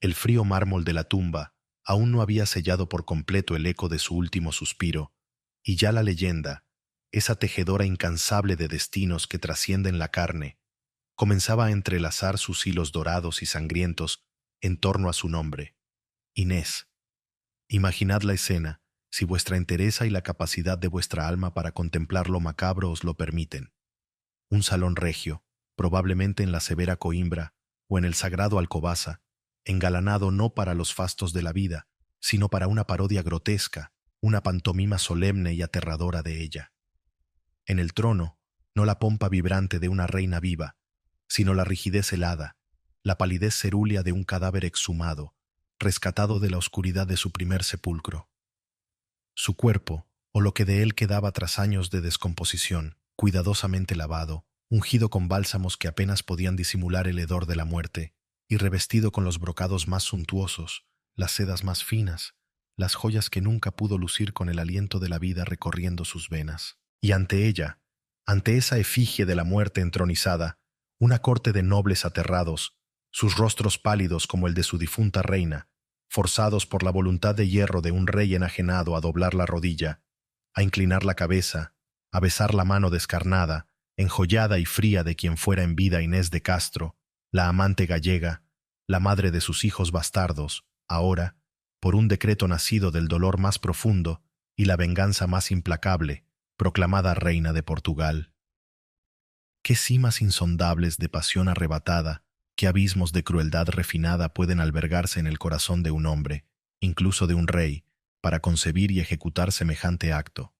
El frío mármol de la tumba aún no había sellado por completo el eco de su último suspiro, y ya la leyenda, esa tejedora incansable de destinos que trascienden la carne, comenzaba a entrelazar sus hilos dorados y sangrientos en torno a su nombre, Inés. Imaginad la escena, si vuestra entereza y la capacidad de vuestra alma para contemplar lo macabro os lo permiten. Un salón regio, probablemente en la severa Coimbra o en el sagrado Alcobaza, engalanado no para los fastos de la vida, sino para una parodia grotesca, una pantomima solemne y aterradora de ella. En el trono, no la pompa vibrante de una reina viva, sino la rigidez helada, la palidez cerúlea de un cadáver exhumado, rescatado de la oscuridad de su primer sepulcro. Su cuerpo, o lo que de él quedaba tras años de descomposición, cuidadosamente lavado, ungido con bálsamos que apenas podían disimular el hedor de la muerte, y revestido con los brocados más suntuosos, las sedas más finas, las joyas que nunca pudo lucir con el aliento de la vida recorriendo sus venas. Y ante ella, ante esa efigie de la muerte entronizada, una corte de nobles aterrados, sus rostros pálidos como el de su difunta reina, forzados por la voluntad de hierro de un rey enajenado a doblar la rodilla, a inclinar la cabeza, a besar la mano descarnada, enjollada y fría de quien fuera en vida Inés de Castro, la amante gallega, la madre de sus hijos bastardos, ahora, por un decreto nacido del dolor más profundo y la venganza más implacable, proclamada reina de Portugal. ¿Qué cimas insondables de pasión arrebatada, qué abismos de crueldad refinada pueden albergarse en el corazón de un hombre, incluso de un rey, para concebir y ejecutar semejante acto?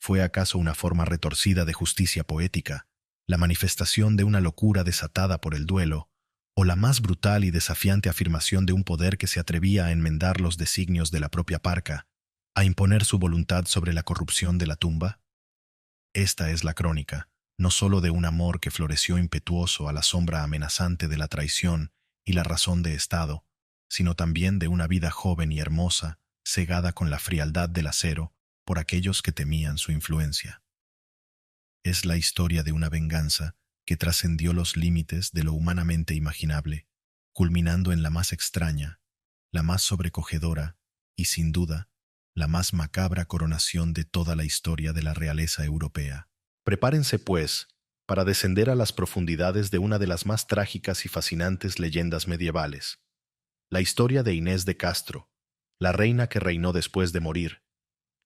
¿Fue acaso una forma retorcida de justicia poética, la manifestación de una locura desatada por el duelo, o la más brutal y desafiante afirmación de un poder que se atrevía a enmendar los designios de la propia parca, a imponer su voluntad sobre la corrupción de la tumba? Esta es la crónica, no sólo de un amor que floreció impetuoso a la sombra amenazante de la traición y la razón de Estado, sino también de una vida joven y hermosa, cegada con la frialdad del acero por aquellos que temían su influencia. Es la historia de una venganza que trascendió los límites de lo humanamente imaginable, culminando en la más extraña, la más sobrecogedora y, sin duda, la más macabra coronación de toda la historia de la realeza europea. Prepárense, pues, para descender a las profundidades de una de las más trágicas y fascinantes leyendas medievales, la historia de Inés de Castro, la reina que reinó después de morir,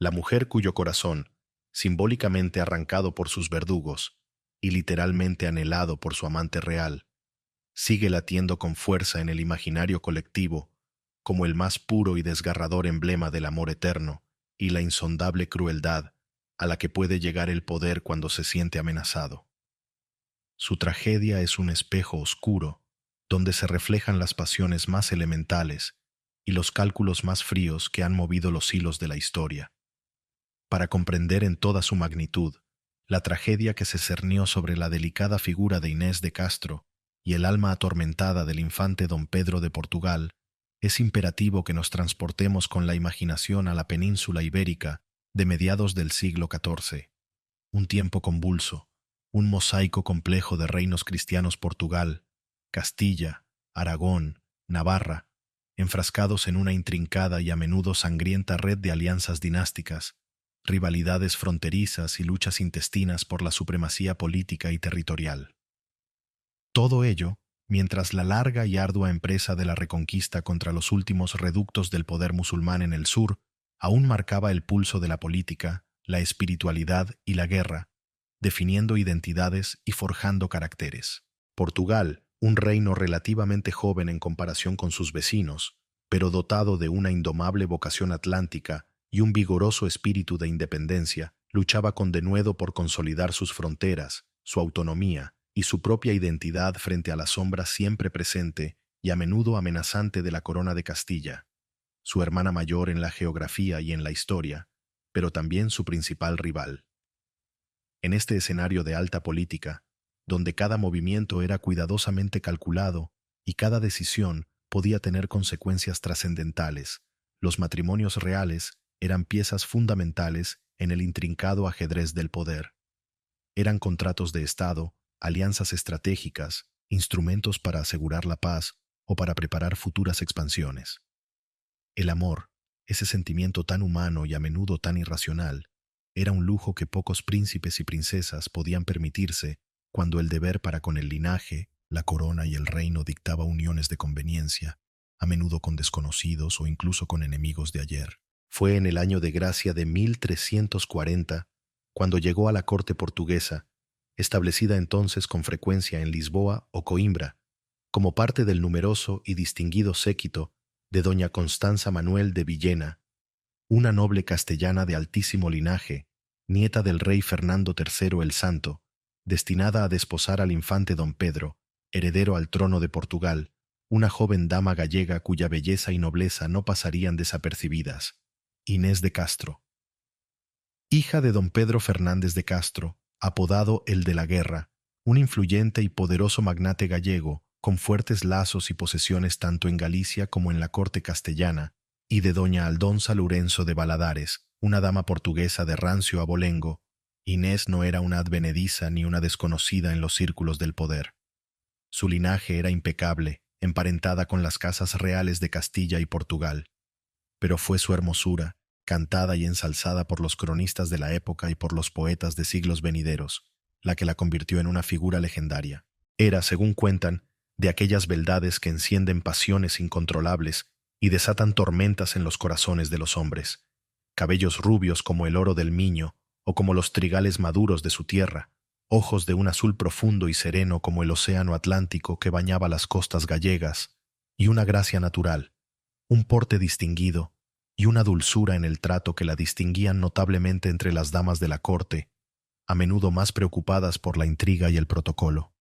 la mujer cuyo corazón, simbólicamente arrancado por sus verdugos y literalmente anhelado por su amante real, sigue latiendo con fuerza en el imaginario colectivo como el más puro y desgarrador emblema del amor eterno y la insondable crueldad a la que puede llegar el poder cuando se siente amenazado. Su tragedia es un espejo oscuro donde se reflejan las pasiones más elementales y los cálculos más fríos que han movido los hilos de la historia. Para comprender en toda su magnitud la tragedia que se cernió sobre la delicada figura de Inés de Castro y el alma atormentada del infante don Pedro de Portugal, es imperativo que nos transportemos con la imaginación a la península ibérica de mediados del siglo XIV, un tiempo convulso, un mosaico complejo de reinos cristianos: Portugal, Castilla, Aragón, Navarra, enfrascados en una intrincada y a menudo sangrienta red de alianzas dinásticas, rivalidades fronterizas y luchas intestinas por la supremacía política y territorial. Todo ello mientras la larga y ardua empresa de la reconquista contra los últimos reductos del poder musulmán en el sur aún marcaba el pulso de la política, la espiritualidad y la guerra, definiendo identidades y forjando caracteres. Portugal, un reino relativamente joven en comparación con sus vecinos, pero dotado de una indomable vocación atlántica y un vigoroso espíritu de independencia, luchaba con denuedo por consolidar sus fronteras, su autonomía y su propia identidad frente a la sombra siempre presente y a menudo amenazante de la corona de Castilla, su hermana mayor en la geografía y en la historia, pero también su principal rival. En este escenario de alta política, donde cada movimiento era cuidadosamente calculado y cada decisión podía tener consecuencias trascendentales, los matrimonios reales eran piezas fundamentales en el intrincado ajedrez del poder. Eran contratos de Estado, alianzas estratégicas, instrumentos para asegurar la paz o para preparar futuras expansiones. El amor, ese sentimiento tan humano y a menudo tan irracional, era un lujo que pocos príncipes y princesas podían permitirse cuando el deber para con el linaje, la corona y el reino dictaba uniones de conveniencia, a menudo con desconocidos o incluso con enemigos de ayer. Fue en el año de gracia de 1340 cuando llegó a la corte portuguesa, establecida entonces con frecuencia en Lisboa o Coimbra, como parte del numeroso y distinguido séquito de doña Constanza Manuel de Villena, una noble castellana de altísimo linaje, nieta del rey Fernando III el Santo, destinada a desposar al infante don Pedro, heredero al trono de Portugal, una joven dama gallega cuya belleza y nobleza no pasarían desapercibidas, Inés de Castro. Hija de don Pedro Fernández de Castro, apodado el de la Guerra, un influyente y poderoso magnate gallego, con fuertes lazos y posesiones tanto en Galicia como en la corte castellana, y de doña Aldonza Lourenço de Valadares, una dama portuguesa de rancio abolengo, Inés no era una advenediza ni una desconocida en los círculos del poder. Su linaje era impecable, emparentada con las casas reales de Castilla y Portugal, pero fue su hermosura, cantada y ensalzada por los cronistas de la época y por los poetas de siglos venideros, la que la convirtió en una figura legendaria. Era, según cuentan, de aquellas beldades que encienden pasiones incontrolables y desatan tormentas en los corazones de los hombres. Cabellos rubios como el oro del Miño o como los trigales maduros de su tierra, ojos de un azul profundo y sereno como el océano Atlántico que bañaba las costas gallegas, y una gracia natural, un porte distinguido y una dulzura en el trato que la distinguían notablemente entre las damas de la corte, a menudo más preocupadas por la intriga y el protocolo.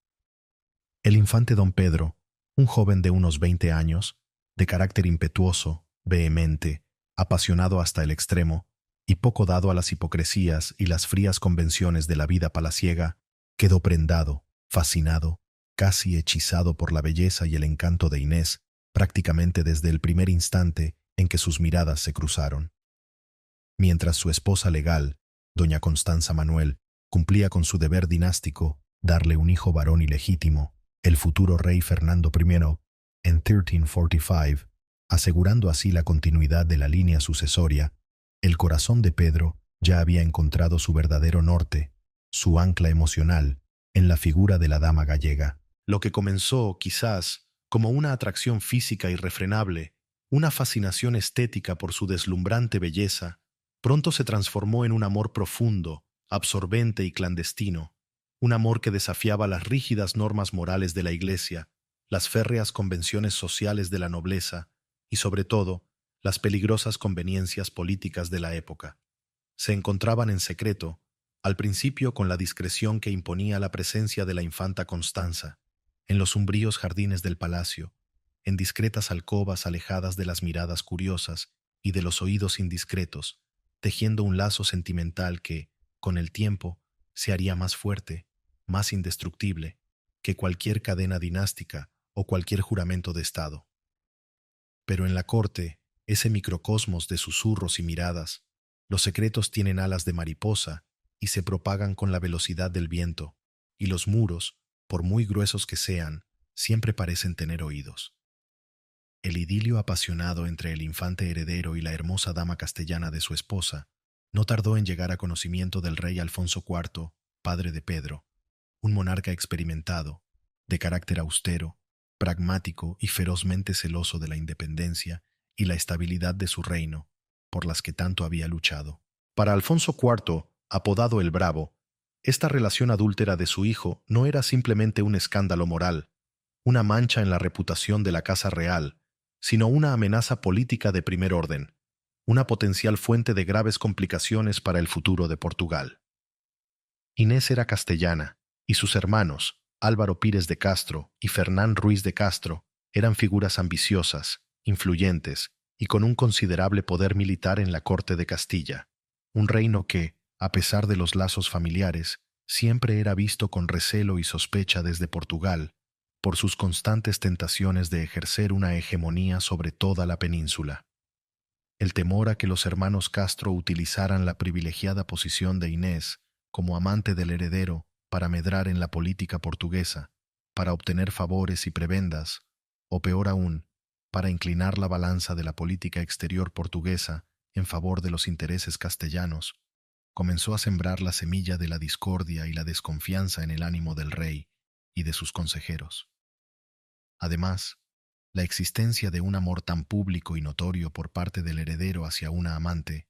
El infante don Pedro, un joven de unos 20 años, de carácter impetuoso, vehemente, apasionado hasta el extremo, y poco dado a las hipocresías y las frías convenciones de la vida palaciega, quedó prendado, fascinado, casi hechizado por la belleza y el encanto de Inés, prácticamente desde el primer instante en que sus miradas se cruzaron. Mientras su esposa legal, doña Constanza Manuel, cumplía con su deber dinástico, darle un hijo varón ilegítimo, el futuro rey Fernando I, en 1345, asegurando así la continuidad de la línea sucesoria, el corazón de Pedro ya había encontrado su verdadero norte, su ancla emocional, en la figura de la dama gallega. Lo que comenzó, quizás, como una atracción física irrefrenable, una fascinación estética por su deslumbrante belleza, pronto se transformó en un amor profundo, absorbente y clandestino, un amor que desafiaba las rígidas normas morales de la Iglesia, las férreas convenciones sociales de la nobleza y, sobre todo, las peligrosas conveniencias políticas de la época. Se encontraban en secreto, al principio con la discreción que imponía la presencia de la infanta Constanza, en los umbríos jardines del palacio, en discretas alcobas alejadas de las miradas curiosas y de los oídos indiscretos, tejiendo un lazo sentimental que, con el tiempo, se haría más fuerte, más indestructible, que cualquier cadena dinástica o cualquier juramento de Estado. Pero en la corte, ese microcosmos de susurros y miradas, los secretos tienen alas de mariposa y se propagan con la velocidad del viento, y los muros, por muy gruesos que sean, siempre parecen tener oídos. El idilio apasionado entre el infante heredero y la hermosa dama castellana de su esposa no tardó en llegar a conocimiento del rey Alfonso IV, padre de Pedro, un monarca experimentado, de carácter austero, pragmático y ferozmente celoso de la independencia y la estabilidad de su reino, por las que tanto había luchado. Para Alfonso IV, apodado el Bravo, esta relación adúltera de su hijo no era simplemente un escándalo moral, una mancha en la reputación de la Casa Real, sino una amenaza política de primer orden, una potencial fuente de graves complicaciones para el futuro de Portugal. Inés era castellana, y sus hermanos, Álvaro Pírez de Castro y Fernán Ruiz de Castro, eran figuras ambiciosas, influyentes y con un considerable poder militar en la corte de Castilla, un reino que, a pesar de los lazos familiares, siempre era visto con recelo y sospecha desde Portugal, por sus constantes tentaciones de ejercer una hegemonía sobre toda la península. El temor a que los hermanos Castro utilizaran la privilegiada posición de Inés como amante del heredero para medrar en la política portuguesa, para obtener favores y prebendas, o peor aún, para inclinar la balanza de la política exterior portuguesa en favor de los intereses castellanos, comenzó a sembrar la semilla de la discordia y la desconfianza en el ánimo del rey y de sus consejeros. Además, la existencia de un amor tan público y notorio por parte del heredero hacia una amante,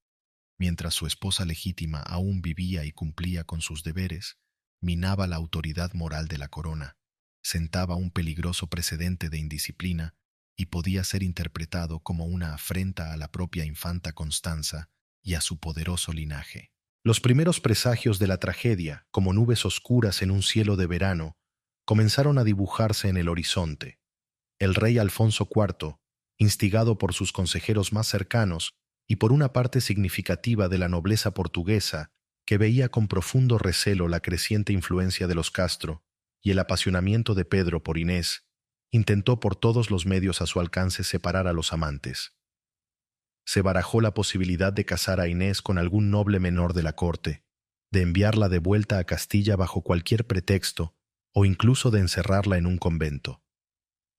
mientras su esposa legítima aún vivía y cumplía con sus deberes, minaba la autoridad moral de la corona, sentaba un peligroso precedente de indisciplina y podía ser interpretado como una afrenta a la propia infanta Constanza y a su poderoso linaje. Los primeros presagios de la tragedia, como nubes oscuras en un cielo de verano, comenzaron a dibujarse en el horizonte. El rey Alfonso IV, instigado por sus consejeros más cercanos y por una parte significativa de la nobleza portuguesa, que veía con profundo recelo la creciente influencia de los Castro y el apasionamiento de Pedro por Inés, intentó por todos los medios a su alcance separar a los amantes. Se barajó la posibilidad de casar a Inés con algún noble menor de la corte, de enviarla de vuelta a Castilla bajo cualquier pretexto o incluso de encerrarla en un convento.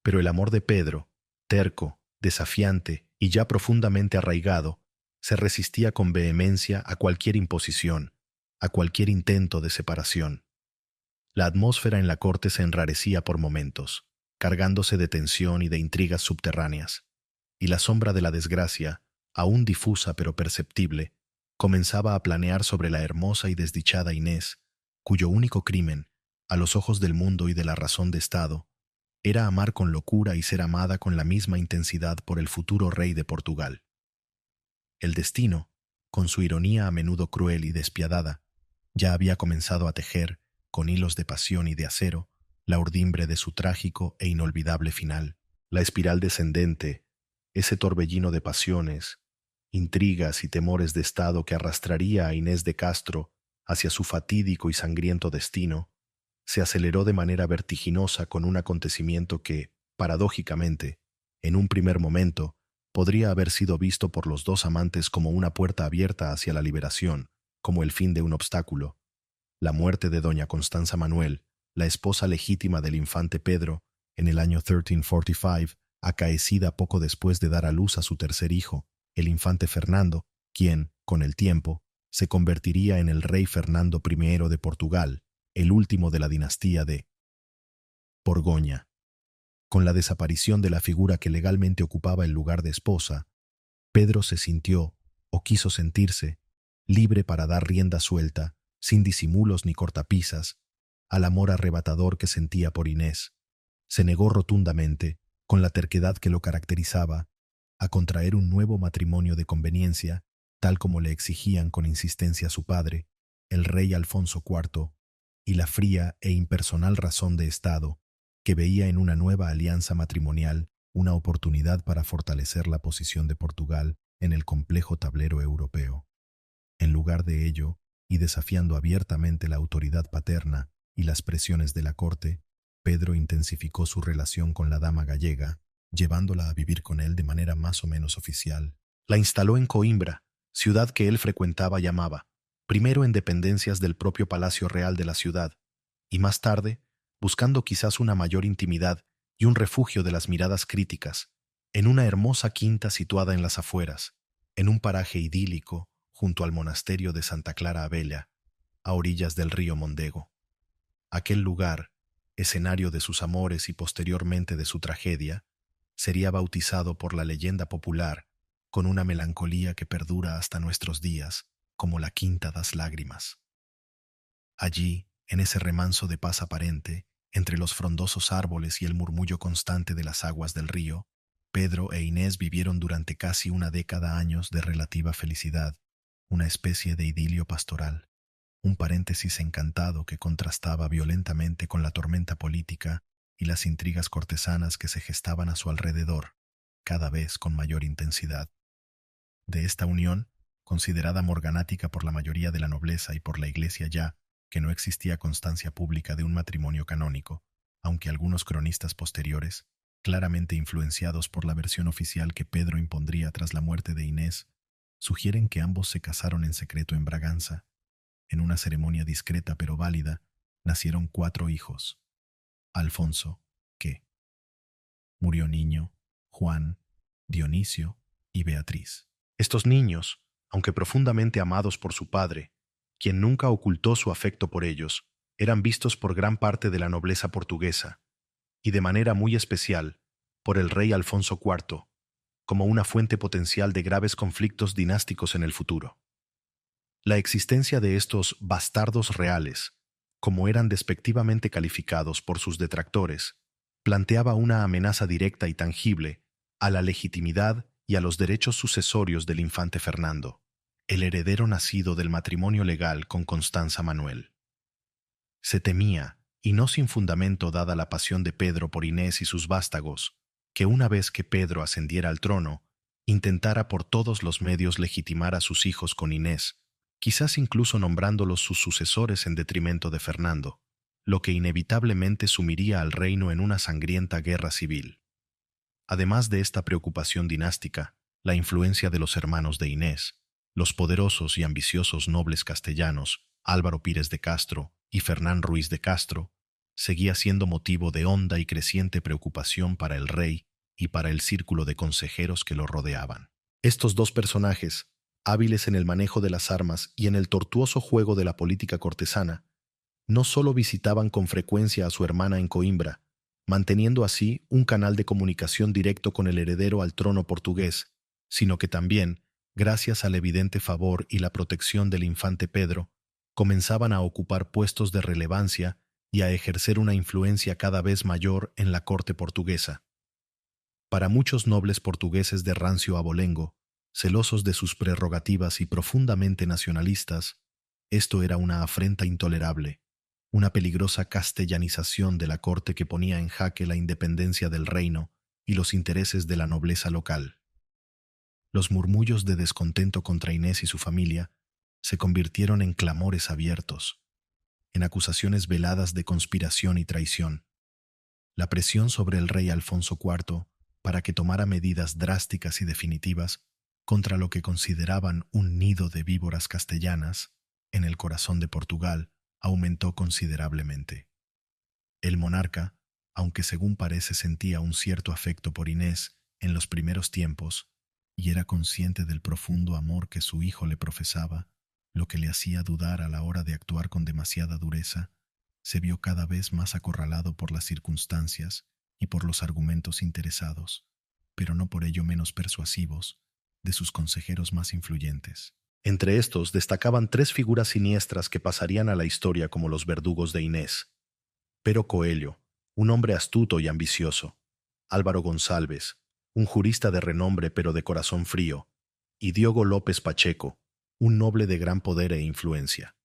Pero el amor de Pedro, terco, desafiante y ya profundamente arraigado, se resistía con vehemencia a cualquier imposición, a cualquier intento de separación. La atmósfera en la corte se enrarecía por momentos, cargándose de tensión y de intrigas subterráneas, y la sombra de la desgracia, aún difusa pero perceptible, comenzaba a planear sobre la hermosa y desdichada Inés, cuyo único crimen, a los ojos del mundo y de la razón de Estado, era amar con locura y ser amada con la misma intensidad por el futuro rey de Portugal. El destino, con su ironía a menudo cruel y despiadada, ya había comenzado a tejer, con hilos de pasión y de acero, la urdimbre de su trágico e inolvidable final, la espiral descendente, ese torbellino de pasiones, intrigas y temores de Estado que arrastraría a Inés de Castro hacia su fatídico y sangriento destino, se aceleró de manera vertiginosa con un acontecimiento que, paradójicamente, en un primer momento, podría haber sido visto por los dos amantes como una puerta abierta hacia la liberación, como el fin de un obstáculo. La muerte de doña Constanza Manuel, la esposa legítima del infante Pedro, en el año 1345, acaecida poco después de dar a luz a su tercer hijo, el infante Fernando, quien, con el tiempo, se convertiría en el rey Fernando I de Portugal, el último de la dinastía de Borgoña. Con la desaparición de la figura que legalmente ocupaba el lugar de esposa, Pedro se sintió, o quiso sentirse, libre para dar rienda suelta, sin disimulos ni cortapisas, al amor arrebatador que sentía por Inés. Se negó rotundamente, con la terquedad que lo caracterizaba, a contraer un nuevo matrimonio de conveniencia, tal como le exigían con insistencia su padre, el rey Alfonso IV, y la fría e impersonal razón de Estado, que veía en una nueva alianza matrimonial una oportunidad para fortalecer la posición de Portugal en el complejo tablero europeo. En lugar de ello, y desafiando abiertamente la autoridad paterna y las presiones de la corte, Pedro intensificó su relación con la dama gallega, llevándola a vivir con él de manera más o menos oficial. La instaló en Coimbra, ciudad que él frecuentaba y amaba, primero en dependencias del propio Palacio Real de la ciudad, y más tarde, buscando quizás una mayor intimidad y un refugio de las miradas críticas, en una hermosa quinta situada en las afueras, en un paraje idílico junto al monasterio de Santa Clara Abella, a orillas del río Mondego. Aquel lugar, escenario de sus amores y posteriormente de su tragedia, sería bautizado por la leyenda popular con una melancolía que perdura hasta nuestros días, como la Quinta das Lágrimas. Allí, en ese remanso de paz aparente, entre los frondosos árboles y el murmullo constante de las aguas del río, Pedro e Inés vivieron durante casi una década años de relativa felicidad, una especie de idilio pastoral, un paréntesis encantado que contrastaba violentamente con la tormenta política y las intrigas cortesanas que se gestaban a su alrededor, cada vez con mayor intensidad. De esta unión, considerada morganática por la mayoría de la nobleza y por la Iglesia ya, que no existía constancia pública de un matrimonio canónico, aunque algunos cronistas posteriores, claramente influenciados por la versión oficial que Pedro impondría tras la muerte de Inés, sugieren que ambos se casaron en secreto en Braganza. En una ceremonia discreta pero válida, nacieron 4 hijos. Alfonso, que, Murió Niño, Juan, Dionisio y Beatriz. Estos niños, aunque profundamente amados por su padre, quien nunca ocultó su afecto por ellos, eran vistos por gran parte de la nobleza portuguesa, y de manera muy especial por el rey Alfonso IV, como una fuente potencial de graves conflictos dinásticos en el futuro. La existencia de estos bastardos reales, como eran despectivamente calificados por sus detractores, planteaba una amenaza directa y tangible a la legitimidad y a los derechos sucesorios del infante Fernando, el heredero nacido del matrimonio legal con Constanza Manuel. Se temía, y no sin fundamento dada la pasión de Pedro por Inés y sus vástagos, que una vez que Pedro ascendiera al trono, intentara por todos los medios legitimar a sus hijos con Inés, quizás incluso nombrándolos sus sucesores en detrimento de Fernando, lo que inevitablemente sumiría al reino en una sangrienta guerra civil. Además de esta preocupación dinástica, la influencia de los hermanos de Inés, los poderosos y ambiciosos nobles castellanos, Álvaro Pírez de Castro y Fernán Ruiz de Castro, seguía siendo motivo de honda y creciente preocupación para el rey y para el círculo de consejeros que lo rodeaban. Estos dos personajes, hábiles en el manejo de las armas y en el tortuoso juego de la política cortesana, no solo visitaban con frecuencia a su hermana en Coimbra, manteniendo así un canal de comunicación directo con el heredero al trono portugués, sino que también, gracias al evidente favor y la protección del infante Pedro, comenzaban a ocupar puestos de relevancia y a ejercer una influencia cada vez mayor en la corte portuguesa. Para muchos nobles portugueses de rancio abolengo, celosos de sus prerrogativas y profundamente nacionalistas, esto era una afrenta intolerable, una peligrosa castellanización de la corte que ponía en jaque la independencia del reino y los intereses de la nobleza local. Los murmullos de descontento contra Inés y su familia se convirtieron en clamores abiertos, en acusaciones veladas de conspiración y traición. La presión sobre el rey Alfonso IV para que tomara medidas drásticas y definitivas contra lo que consideraban un nido de víboras castellanas en el corazón de Portugal aumentó considerablemente. El monarca, aunque según parece sentía un cierto afecto por Inés en los primeros tiempos, y era consciente del profundo amor que su hijo le profesaba, lo que le hacía dudar a la hora de actuar con demasiada dureza, se vio cada vez más acorralado por las circunstancias y por los argumentos interesados, pero no por ello menos persuasivos, de sus consejeros más influyentes. Entre estos destacaban tres figuras siniestras que pasarían a la historia como los verdugos de Inés: Pero Coelho, un hombre astuto y ambicioso; Álvaro González, un jurista de renombre pero de corazón frío; y Diogo López Pacheco, un noble de gran poder e influencia.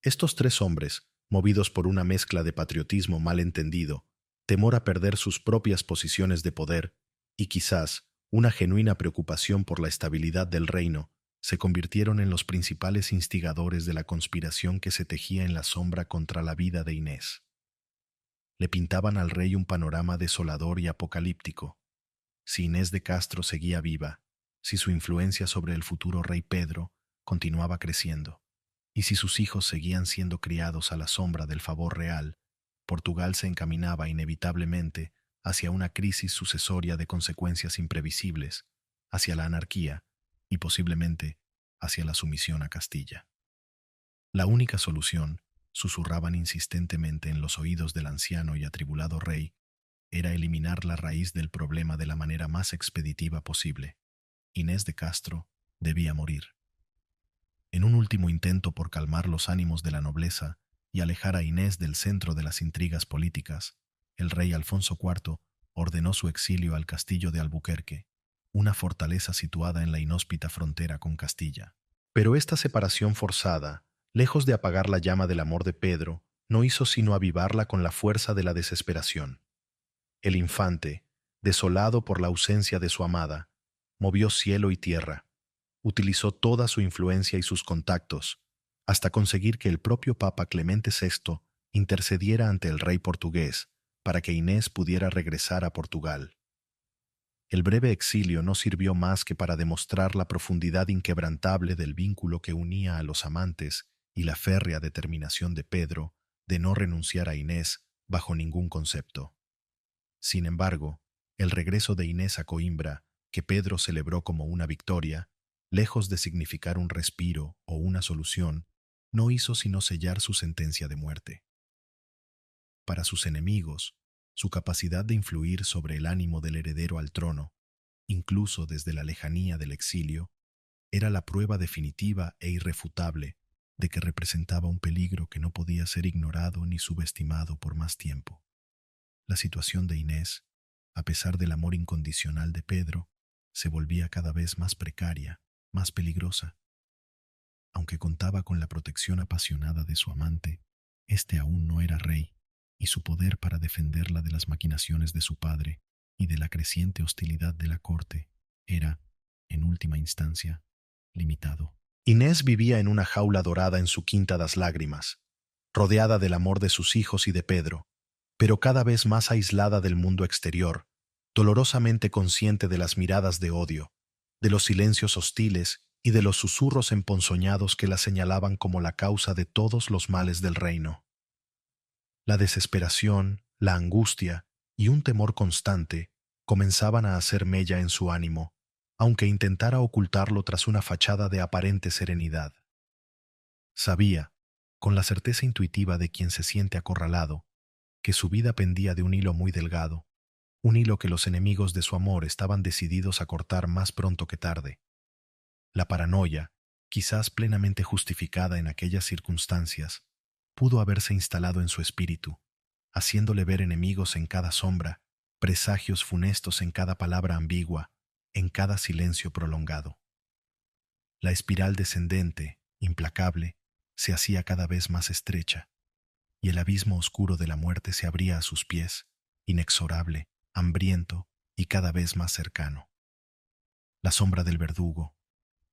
Estos tres hombres, movidos por una mezcla de patriotismo mal entendido, temor a perder sus propias posiciones de poder y quizás una genuina preocupación por la estabilidad del reino, se convirtieron en los principales instigadores de la conspiración que se tejía en la sombra contra la vida de Inés. Le pintaban al rey un panorama desolador y apocalíptico. Si Inés de Castro seguía viva, si su influencia sobre el futuro rey Pedro continuaba creciendo, y si sus hijos seguían siendo criados a la sombra del favor real, Portugal se encaminaba inevitablemente hacia una crisis sucesoria de consecuencias imprevisibles, hacia la anarquía y posiblemente hacia la sumisión a Castilla. La única solución, susurraban insistentemente en los oídos del anciano y atribulado rey, era eliminar la raíz del problema de la manera más expeditiva posible. Inés de Castro debía morir. En un último intento por calmar los ánimos de la nobleza y alejar a Inés del centro de las intrigas políticas, el rey Alfonso IV ordenó su exilio al castillo de Albuquerque, una fortaleza situada en la inhóspita frontera con Castilla. Pero esta separación forzada, lejos de apagar la llama del amor de Pedro, no hizo sino avivarla con la fuerza de la desesperación. El infante, desolado por la ausencia de su amada, movió cielo y tierra, utilizó toda su influencia y sus contactos, hasta conseguir que el propio Papa Clemente VI intercediera ante el rey portugués para que Inés pudiera regresar a Portugal. El breve exilio no sirvió más que para demostrar la profundidad inquebrantable del vínculo que unía a los amantes y la férrea determinación de Pedro de no renunciar a Inés bajo ningún concepto. Sin embargo, El regreso de Inés a Coimbra, que Pedro celebró como una victoria, lejos de significar un respiro o una solución, no hizo sino sellar su sentencia de muerte. Para sus enemigos, su capacidad de influir sobre el ánimo del heredero al trono, incluso desde la lejanía del exilio, era la prueba definitiva e irrefutable de que representaba un peligro que no podía ser ignorado ni subestimado por más tiempo. La situación de Inés, a pesar del amor incondicional de Pedro, se volvía cada vez más precaria, más peligrosa. Aunque contaba con la protección apasionada de su amante, éste aún no era rey, y su poder para defenderla de las maquinaciones de su padre y de la creciente hostilidad de la corte era, en última instancia, limitado. Inés vivía en una jaula dorada en su Quinta das Lágrimas, rodeada del amor de sus hijos y de Pedro, pero cada vez más aislada del mundo exterior, dolorosamente consciente de las miradas de odio, de los silencios hostiles y de los susurros emponzoñados que la señalaban como la causa de todos los males del reino. La desesperación, la angustia y un temor constante comenzaban a hacer mella en su ánimo, aunque intentara ocultarlo tras una fachada de aparente serenidad. Sabía, con la certeza intuitiva de quien se siente acorralado, que su vida pendía de un hilo muy delgado, un hilo que los enemigos de su amor estaban decididos a cortar más pronto que tarde. La paranoia, quizás plenamente justificada en aquellas circunstancias, pudo haberse instalado en su espíritu, haciéndole ver enemigos en cada sombra, presagios funestos en cada palabra ambigua, en cada silencio prolongado. La espiral descendente, implacable, se hacía cada vez más estrecha, y el abismo oscuro de la muerte se abría a sus pies, inexorable, hambriento y cada vez más cercano. La sombra del verdugo,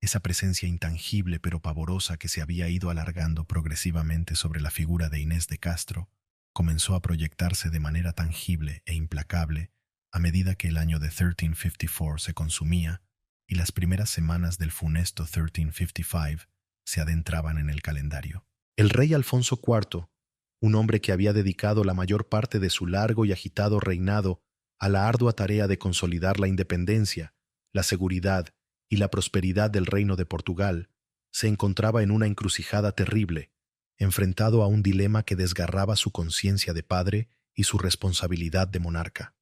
esa presencia intangible pero pavorosa que se había ido alargando progresivamente sobre la figura de Inés de Castro, comenzó a proyectarse de manera tangible e implacable a medida que el año de 1354 se consumía y las primeras semanas del funesto 1355 se adentraban en el calendario. El rey Alfonso IV, un hombre que había dedicado la mayor parte de su largo y agitado reinado a la ardua tarea de consolidar la independencia, la seguridad y la prosperidad del reino de Portugal, se encontraba en una encrucijada terrible, enfrentado a un dilema que desgarraba su conciencia de padre y su responsabilidad de monarca.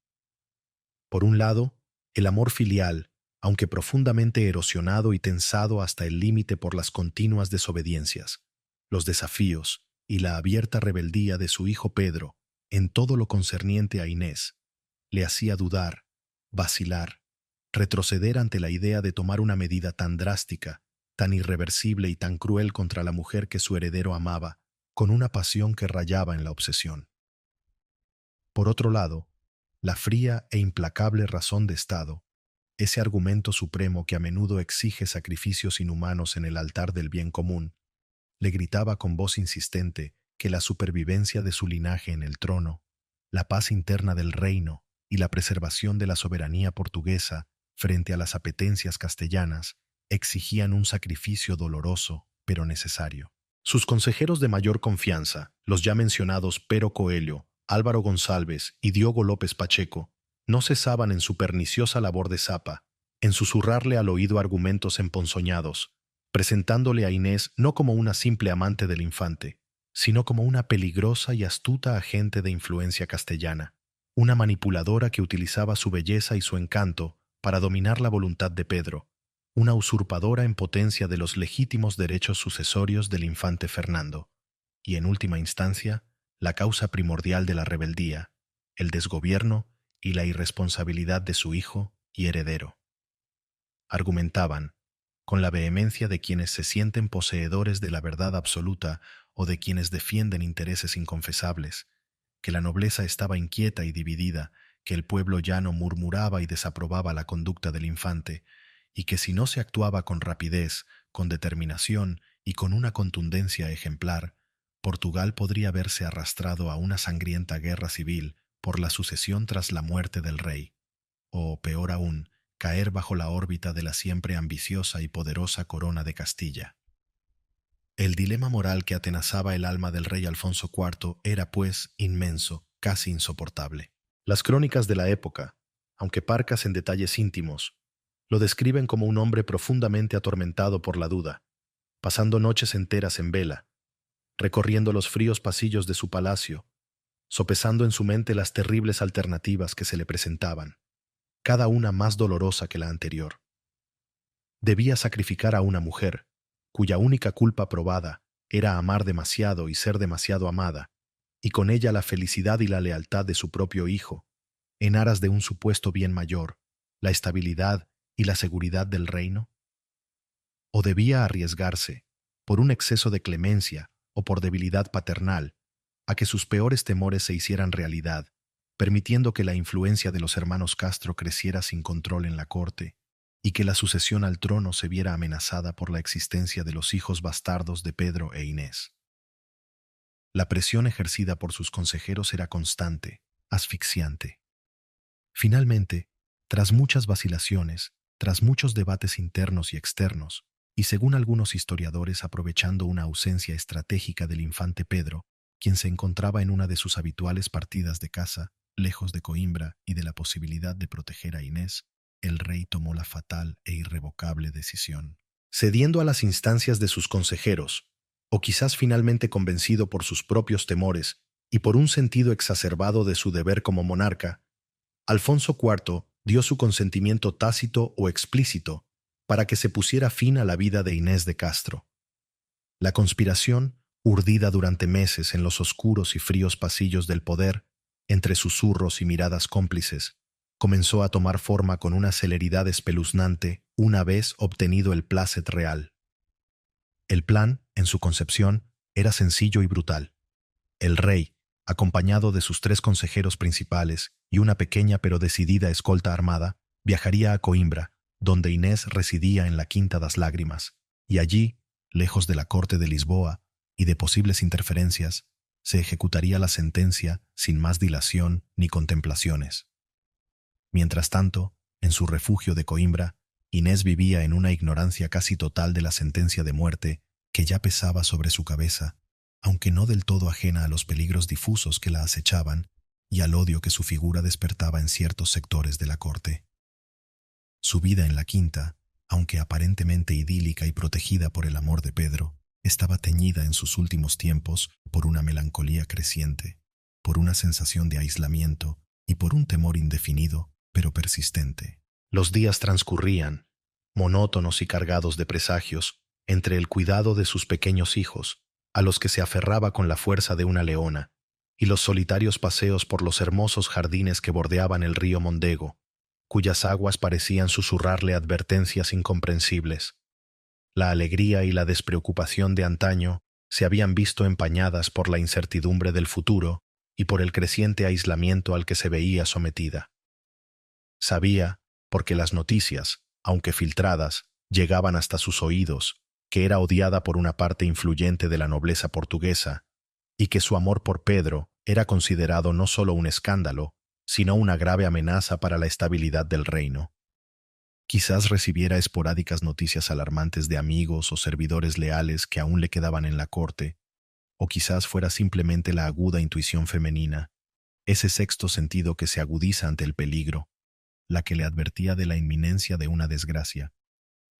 Por un lado, el amor filial, aunque profundamente erosionado y tensado hasta el límite por las continuas desobediencias, los desafíos y la abierta rebeldía de su hijo Pedro en todo lo concerniente a Inés, le hacía dudar, vacilar, retroceder ante la idea de tomar una medida tan drástica, tan irreversible y tan cruel contra la mujer que su heredero amaba, con una pasión que rayaba en la obsesión. Por otro lado, la fría e implacable razón de Estado, ese argumento supremo que a menudo exige sacrificios inhumanos en el altar del bien común, le gritaba con voz insistente que la supervivencia de su linaje en el trono, la paz interna del reino y la preservación de la soberanía portuguesa frente a las apetencias castellanas exigían un sacrificio doloroso, pero necesario. Sus consejeros de mayor confianza, los ya mencionados Pero Coelho, Álvaro González y Diogo López Pacheco, no cesaban en su perniciosa labor de zapa, en susurrarle al oído argumentos emponzoñados, presentándole a Inés no como una simple amante del infante, sino como una peligrosa y astuta agente de influencia castellana, una manipuladora que utilizaba su belleza y su encanto para dominar la voluntad de Pedro, una usurpadora en potencia de los legítimos derechos sucesorios del infante Fernando, y en última instancia, la causa primordial de la rebeldía, el desgobierno y la irresponsabilidad de su hijo y heredero. Argumentaban, con la vehemencia de quienes se sienten poseedores de la verdad absoluta o de quienes defienden intereses inconfesables, que la nobleza estaba inquieta y dividida, que el pueblo llano murmuraba y desaprobaba la conducta del infante, y que si no se actuaba con rapidez, con determinación y con una contundencia ejemplar, Portugal podría verse arrastrado a una sangrienta guerra civil por la sucesión tras la muerte del rey, o, peor aún, caer bajo la órbita de la siempre ambiciosa y poderosa corona de Castilla. El dilema moral que atenazaba el alma del rey Alfonso IV era, pues, inmenso, casi insoportable. Las crónicas de la época, aunque parcas en detalles íntimos, lo describen como un hombre profundamente atormentado por la duda, pasando noches enteras en vela, recorriendo los fríos pasillos de su palacio, sopesando en su mente las terribles alternativas que se le presentaban, cada una más dolorosa que la anterior. Debía sacrificar a una mujer, cuya única culpa probada era amar demasiado y ser demasiado amada, y con ella la felicidad y la lealtad de su propio hijo, en aras de un supuesto bien mayor, la estabilidad y la seguridad del reino. ¿O debía arriesgarse, por un exceso de clemencia o por debilidad paternal, a que sus peores temores se hicieran realidad, permitiendo que la influencia de los hermanos Castro creciera sin control en la corte, y que la sucesión al trono se viera amenazada por la existencia de los hijos bastardos de Pedro e Inés? La presión ejercida por sus consejeros era constante, asfixiante. Finalmente, tras muchas vacilaciones, tras muchos debates internos y externos, y según algunos historiadores aprovechando una ausencia estratégica del infante Pedro, quien se encontraba en una de sus habituales partidas de caza, lejos de Coimbra y de la posibilidad de proteger a Inés, el rey tomó la fatal e irrevocable decisión. Cediendo a las instancias de sus consejeros, o quizás finalmente convencido por sus propios temores y por un sentido exacerbado de su deber como monarca, Alfonso IV dio su consentimiento tácito o explícito para que se pusiera fin a la vida de Inés de Castro. La conspiración, urdida durante meses en los oscuros y fríos pasillos del poder, entre susurros y miradas cómplices, comenzó a tomar forma con una celeridad espeluznante una vez obtenido el plácet real. El plan, en su concepción, era sencillo y brutal. El rey, acompañado de sus 3 consejeros principales y una pequeña pero decidida escolta armada, viajaría a Coimbra, donde Inés residía en la Quinta das Lágrimas, y allí, lejos de la corte de Lisboa y de posibles interferencias, se ejecutaría la sentencia sin más dilación ni contemplaciones. Mientras tanto, en su refugio de Coimbra, Inés vivía en una ignorancia casi total de la sentencia de muerte que ya pesaba sobre su cabeza, aunque no del todo ajena a los peligros difusos que la acechaban y al odio que su figura despertaba en ciertos sectores de la corte. Su vida en la Quinta, aunque aparentemente idílica y protegida por el amor de Pedro, estaba teñida en sus últimos tiempos por una melancolía creciente, por una sensación de aislamiento y por un temor indefinido, pero persistente. Los días transcurrían, monótonos y cargados de presagios, entre el cuidado de sus pequeños hijos, a los que se aferraba con la fuerza de una leona, y los solitarios paseos por los hermosos jardines que bordeaban el río Mondego, cuyas aguas parecían susurrarle advertencias incomprensibles. La alegría y la despreocupación de antaño se habían visto empañadas por la incertidumbre del futuro y por el creciente aislamiento al que se veía sometida. Sabía, porque las noticias, aunque filtradas, llegaban hasta sus oídos, que era odiada por una parte influyente de la nobleza portuguesa, y que su amor por Pedro era considerado no solo un escándalo, sino una grave amenaza para la estabilidad del reino. Quizás recibiera esporádicas noticias alarmantes de amigos o servidores leales que aún le quedaban en la corte, o quizás fuera simplemente la aguda intuición femenina, ese sexto sentido que se agudiza ante el peligro, la que le advertía de la inminencia de una desgracia.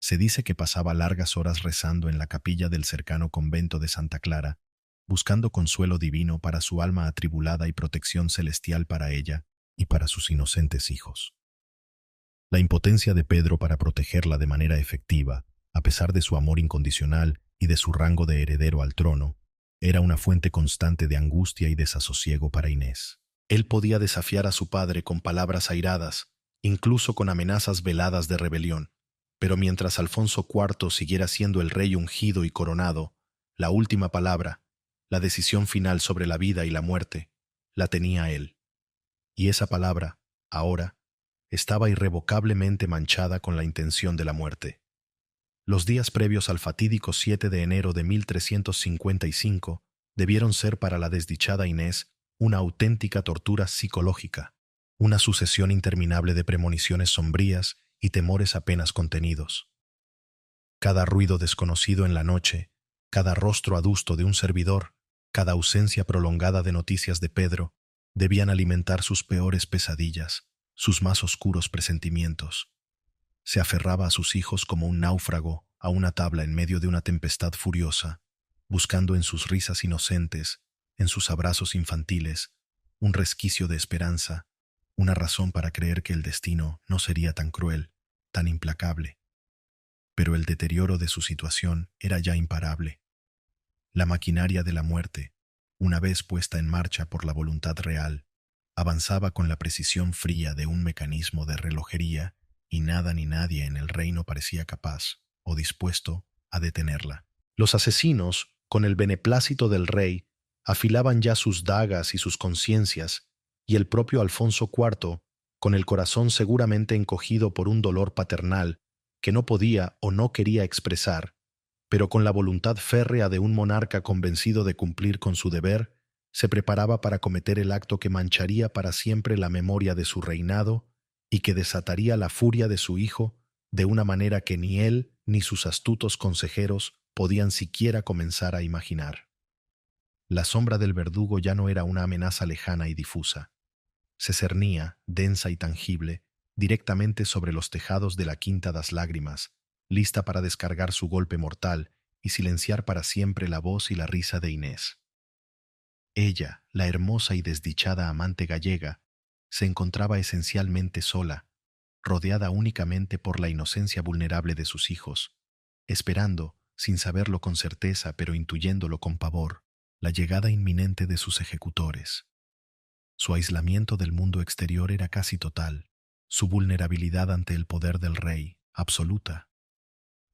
Se dice que pasaba largas horas rezando en la capilla del cercano convento de Santa Clara, buscando consuelo divino para su alma atribulada y protección celestial para ella y para sus inocentes hijos. La impotencia de Pedro para protegerla de manera efectiva, a pesar de su amor incondicional y de su rango de heredero al trono, era una fuente constante de angustia y desasosiego para Inés. Él podía desafiar a su padre con palabras airadas, incluso con amenazas veladas de rebelión, pero mientras Alfonso IV siguiera siendo el rey ungido y coronado, la última palabra, la decisión final sobre la vida y la muerte, la tenía él. Y esa palabra, ahora, estaba irrevocablemente manchada con la intención de la muerte. Los días previos al fatídico 7 de enero de 1355 debieron ser para la desdichada Inés una auténtica tortura psicológica, una sucesión interminable de premoniciones sombrías y temores apenas contenidos. Cada ruido desconocido en la noche, cada rostro adusto de un servidor, cada ausencia prolongada de noticias de Pedro, debían alimentar sus peores pesadillas, sus más oscuros presentimientos. Se aferraba a sus hijos como un náufrago a una tabla en medio de una tempestad furiosa, buscando en sus risas inocentes, en sus abrazos infantiles, un resquicio de esperanza, una razón para creer que el destino no sería tan cruel, tan implacable. Pero el deterioro de su situación era ya imparable. La maquinaria de la muerte, una vez puesta en marcha por la voluntad real, avanzaba con la precisión fría de un mecanismo de relojería y nada ni nadie en el reino parecía capaz o dispuesto a detenerla. Los asesinos, con el beneplácito del rey, afilaban ya sus dagas y sus conciencias, y el propio Alfonso IV, con el corazón seguramente encogido por un dolor paternal que no podía o no quería expresar, pero con la voluntad férrea de un monarca convencido de cumplir con su deber, se preparaba para cometer el acto que mancharía para siempre la memoria de su reinado y que desataría la furia de su hijo de una manera que ni él ni sus astutos consejeros podían siquiera comenzar a imaginar. La sombra del verdugo ya no era una amenaza lejana y difusa. Se cernía, densa y tangible, directamente sobre los tejados de la Quinta das Lágrimas, lista para descargar su golpe mortal y silenciar para siempre la voz y la risa de Inés. Ella, la hermosa y desdichada amante gallega, se encontraba esencialmente sola, rodeada únicamente por la inocencia vulnerable de sus hijos, esperando, sin saberlo con certeza pero intuyéndolo con pavor, la llegada inminente de sus ejecutores. Su aislamiento del mundo exterior era casi total, su vulnerabilidad ante el poder del rey, absoluta.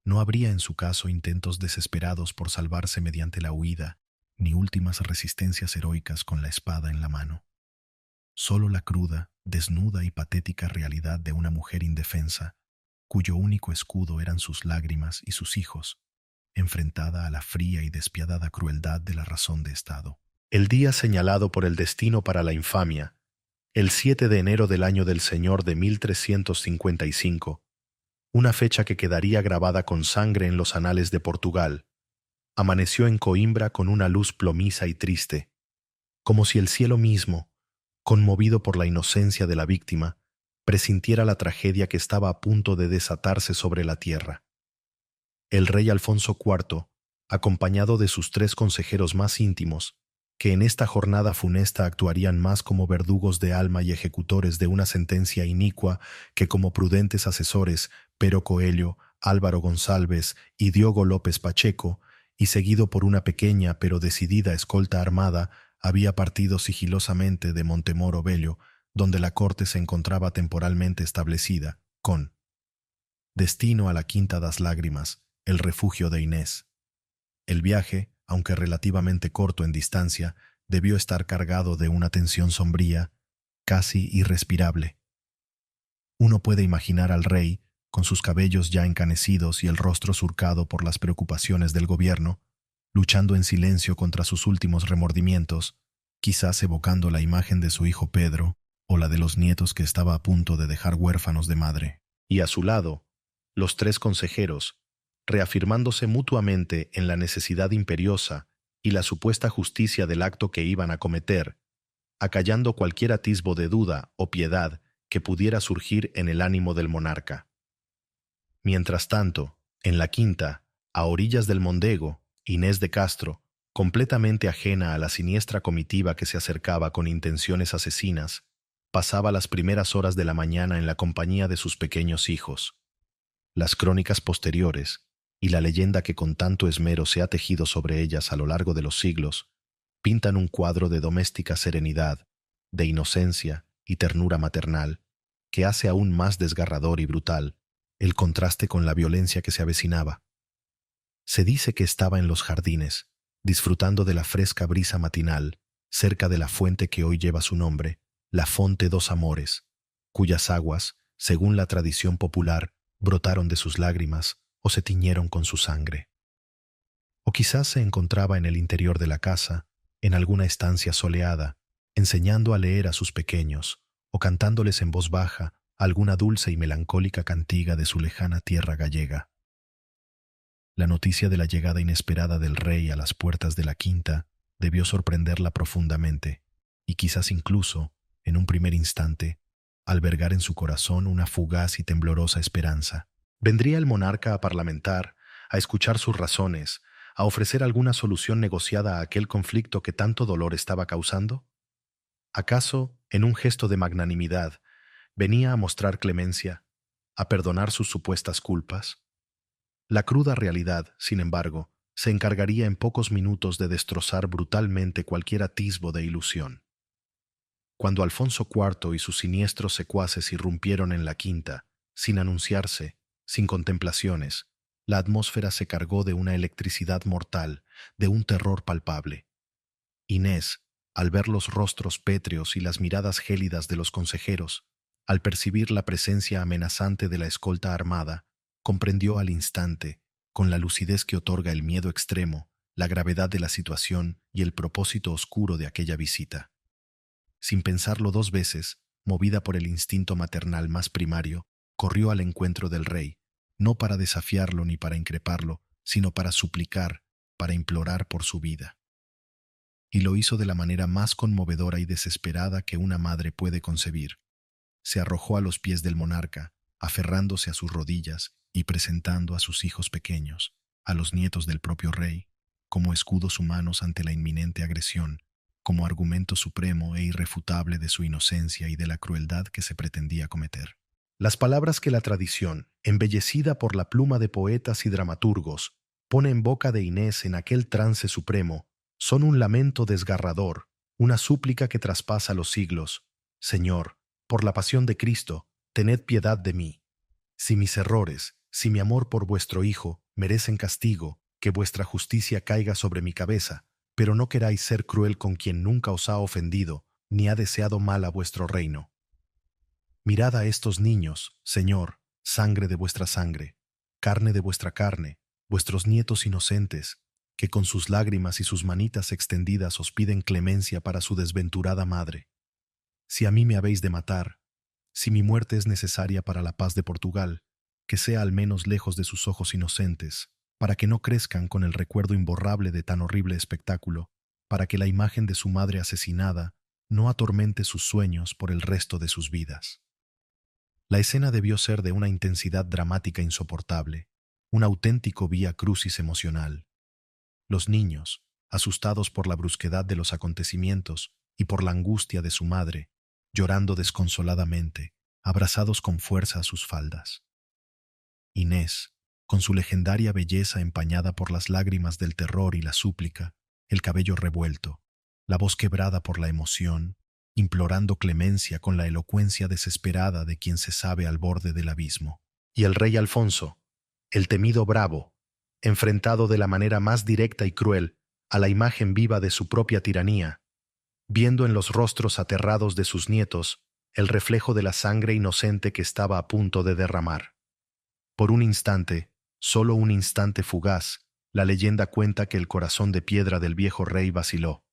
No habría en su caso intentos desesperados por salvarse mediante la huida, ni últimas resistencias heroicas con la espada en la mano. Solo la cruda, desnuda y patética realidad de una mujer indefensa, cuyo único escudo eran sus lágrimas y sus hijos, enfrentada a la fría y despiadada crueldad de la razón de Estado. El día señalado por el destino para la infamia, el 7 de enero del año del Señor de 1355, una fecha que quedaría grabada con sangre en los anales de Portugal, amaneció en Coimbra con una luz plomiza y triste, como si el cielo mismo, conmovido por la inocencia de la víctima, presintiera la tragedia que estaba a punto de desatarse sobre la tierra. El rey Alfonso IV, acompañado de sus 3 consejeros más íntimos, que en esta jornada funesta actuarían más como verdugos de alma y ejecutores de una sentencia inicua que como prudentes asesores, Pero Coelho, Álvaro González y Diogo López Pacheco, y seguido por una pequeña pero decidida escolta armada, había partido sigilosamente de Montemoro Velho, donde la corte se encontraba temporalmente establecida, con destino a la Quinta das Lágrimas, el refugio de Inés. El viaje, aunque relativamente corto en distancia, debió estar cargado de una tensión sombría, casi irrespirable. Uno puede imaginar al rey, con sus cabellos ya encanecidos y el rostro surcado por las preocupaciones del gobierno, luchando en silencio contra sus últimos remordimientos, quizás evocando la imagen de su hijo Pedro o la de los nietos que estaba a punto de dejar huérfanos de madre. Y a su lado, los 3 consejeros, reafirmándose mutuamente en la necesidad imperiosa y la supuesta justicia del acto que iban a cometer, acallando cualquier atisbo de duda o piedad que pudiera surgir en el ánimo del monarca. Mientras tanto, en la quinta, a orillas del Mondego, Inés de Castro, completamente ajena a la siniestra comitiva que se acercaba con intenciones asesinas, pasaba las primeras horas de la mañana en la compañía de sus pequeños hijos. Las crónicas posteriores, y la leyenda que con tanto esmero se ha tejido sobre ellas a lo largo de los siglos, pintan un cuadro de doméstica serenidad, de inocencia y ternura maternal, que hace aún más desgarrador y brutal el contraste con la violencia que se avecinaba. Se dice que estaba en los jardines, disfrutando de la fresca brisa matinal, cerca de la fuente que hoy lleva su nombre, la Fonte dos Amores, cuyas aguas, según la tradición popular, brotaron de sus lágrimas o se tiñeron con su sangre. O quizás se encontraba en el interior de la casa, en alguna estancia soleada, enseñando a leer a sus pequeños, o cantándoles en voz baja alguna dulce y melancólica cantiga de su lejana tierra gallega. La noticia de la llegada inesperada del rey a las puertas de la quinta debió sorprenderla profundamente, y quizás incluso, en un primer instante, albergar en su corazón una fugaz y temblorosa esperanza. ¿Vendría el monarca a parlamentar, a escuchar sus razones, a ofrecer alguna solución negociada a aquel conflicto que tanto dolor estaba causando? ¿Acaso, en un gesto de magnanimidad, venía a mostrar clemencia, a perdonar sus supuestas culpas? La cruda realidad, sin embargo, se encargaría en pocos minutos de destrozar brutalmente cualquier atisbo de ilusión. Cuando Alfonso IV y sus siniestros secuaces irrumpieron en la quinta, sin anunciarse, sin contemplaciones, la atmósfera se cargó de una electricidad mortal, de un terror palpable. Inés, al ver los rostros pétreos y las miradas gélidas de los consejeros, al percibir la presencia amenazante de la escolta armada, comprendió al instante, con la lucidez que otorga el miedo extremo, la gravedad de la situación y el propósito oscuro de aquella visita. Sin pensarlo dos veces, movida por el instinto maternal más primario, corrió al encuentro del rey, no para desafiarlo ni para increparlo, sino para suplicar, para implorar por su vida. Y lo hizo de la manera más conmovedora y desesperada que una madre puede concebir. Se arrojó a los pies del monarca, aferrándose a sus rodillas y presentando a sus hijos pequeños, a los nietos del propio rey, como escudos humanos ante la inminente agresión, como argumento supremo e irrefutable de su inocencia y de la crueldad que se pretendía cometer. Las palabras que la tradición, embellecida por la pluma de poetas y dramaturgos, pone en boca de Inés en aquel trance supremo, son un lamento desgarrador, una súplica que traspasa los siglos. Señor, por la pasión de Cristo, tened piedad de mí. Si mis errores, si mi amor por vuestro Hijo merecen castigo, que vuestra justicia caiga sobre mi cabeza, pero no queráis ser cruel con quien nunca os ha ofendido, ni ha deseado mal a vuestro reino. Mirad a estos niños, Señor, sangre de vuestra sangre, carne de vuestra carne, vuestros nietos inocentes, que con sus lágrimas y sus manitas extendidas os piden clemencia para su desventurada madre. Si a mí me habéis de matar, si mi muerte es necesaria para la paz de Portugal, que sea al menos lejos de sus ojos inocentes, para que no crezcan con el recuerdo imborrable de tan horrible espectáculo, para que la imagen de su madre asesinada no atormente sus sueños por el resto de sus vidas. La escena debió ser de una intensidad dramática insoportable, un auténtico vía crucis emocional. Los niños, asustados por la brusquedad de los acontecimientos y por la angustia de su madre, llorando desconsoladamente, abrazados con fuerza a sus faldas. Inés, con su legendaria belleza empañada por las lágrimas del terror y la súplica, el cabello revuelto, la voz quebrada por la emoción, implorando clemencia con la elocuencia desesperada de quien se sabe al borde del abismo. Y el rey Alfonso, el temido bravo, enfrentado de la manera más directa y cruel a la imagen viva de su propia tiranía, viendo en los rostros aterrados de sus nietos el reflejo de la sangre inocente que estaba a punto de derramar. Por un instante, solo un instante fugaz, la leyenda cuenta que el corazón de piedra del viejo rey vaciló.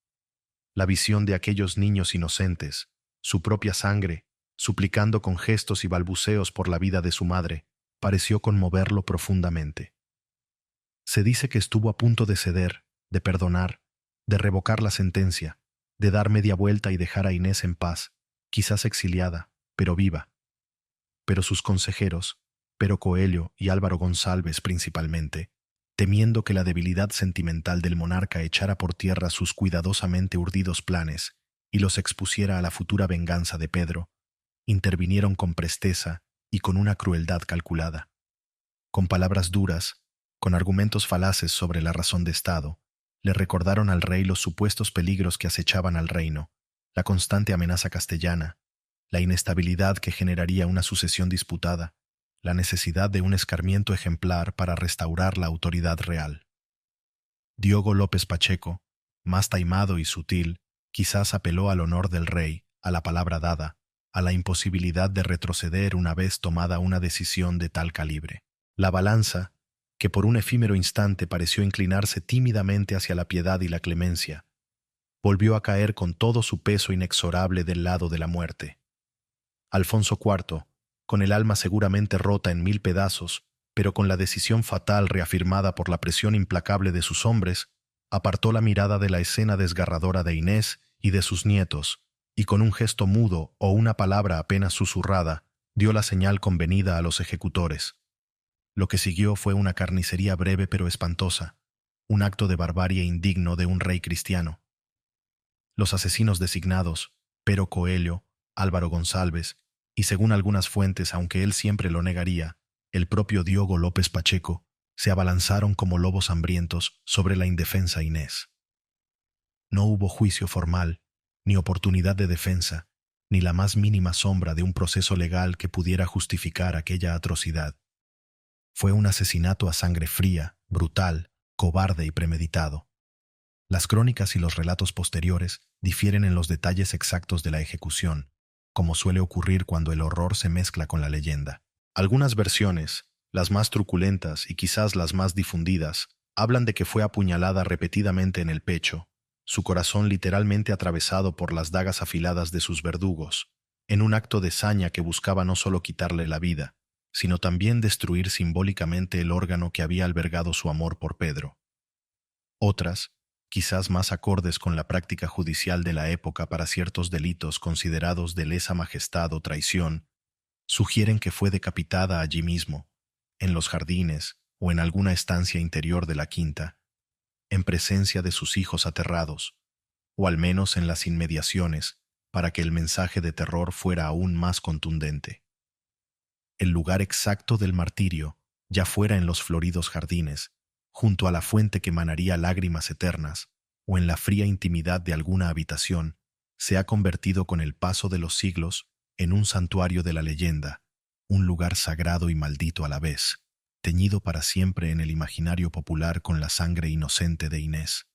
La visión de aquellos niños inocentes, su propia sangre, suplicando con gestos y balbuceos por la vida de su madre, pareció conmoverlo profundamente. Se dice que estuvo a punto de ceder, de perdonar, de revocar la sentencia, de dar media vuelta y dejar a Inés en paz, quizás exiliada, pero viva. Pero sus consejeros, Pero Coelho y Álvaro González principalmente, temiendo que la debilidad sentimental del monarca echara por tierra sus cuidadosamente urdidos planes y los expusiera a la futura venganza de Pedro, intervinieron con presteza y con una crueldad calculada. Con palabras duras, con argumentos falaces sobre la razón de Estado, le recordaron al rey los supuestos peligros que acechaban al reino, la constante amenaza castellana, la inestabilidad que generaría una sucesión disputada, la necesidad de un escarmiento ejemplar para restaurar la autoridad real. Diogo López Pacheco, más taimado y sutil, quizás apeló al honor del rey, a la palabra dada, a la imposibilidad de retroceder una vez tomada una decisión de tal calibre. La balanza, que por un efímero instante pareció inclinarse tímidamente hacia la piedad y la clemencia, volvió a caer con todo su peso inexorable del lado de la muerte. Alfonso IV, con el alma seguramente rota en 1000 pedazos, pero con la decisión fatal reafirmada por la presión implacable de sus hombres, apartó la mirada de la escena desgarradora de Inés y de sus nietos, y con un gesto mudo o una palabra apenas susurrada, dio la señal convenida a los ejecutores. Lo que siguió fue una carnicería breve pero espantosa, un acto de barbarie indigno de un rey cristiano. Los asesinos designados, Pero Coelho, Álvaro González, y según algunas fuentes, aunque él siempre lo negaría, el propio Diogo López Pacheco, se abalanzaron como lobos hambrientos sobre la indefensa Inés. No hubo juicio formal, ni oportunidad de defensa, ni la más mínima sombra de un proceso legal que pudiera justificar aquella atrocidad. Fue un asesinato a sangre fría, brutal, cobarde y premeditado. Las crónicas y los relatos posteriores difieren en los detalles exactos de la ejecución, como suele ocurrir cuando el horror se mezcla con la leyenda. Algunas versiones, las más truculentas y quizás las más difundidas, hablan de que fue apuñalada repetidamente en el pecho, su corazón literalmente atravesado por las dagas afiladas de sus verdugos, en un acto de saña que buscaba no solo quitarle la vida, sino también destruir simbólicamente el órgano que había albergado su amor por Pedro. Otras, quizás más acordes con la práctica judicial de la época para ciertos delitos considerados de lesa majestad o traición, sugieren que fue decapitada allí mismo, en los jardines o en alguna estancia interior de la quinta, en presencia de sus hijos aterrados, o al menos en las inmediaciones, para que el mensaje de terror fuera aún más contundente. El lugar exacto del martirio, ya fuera en los floridos jardines, junto a la fuente que manaría lágrimas eternas, o en la fría intimidad de alguna habitación, se ha convertido con el paso de los siglos en un santuario de la leyenda, un lugar sagrado y maldito a la vez, teñido para siempre en el imaginario popular con la sangre inocente de Inés.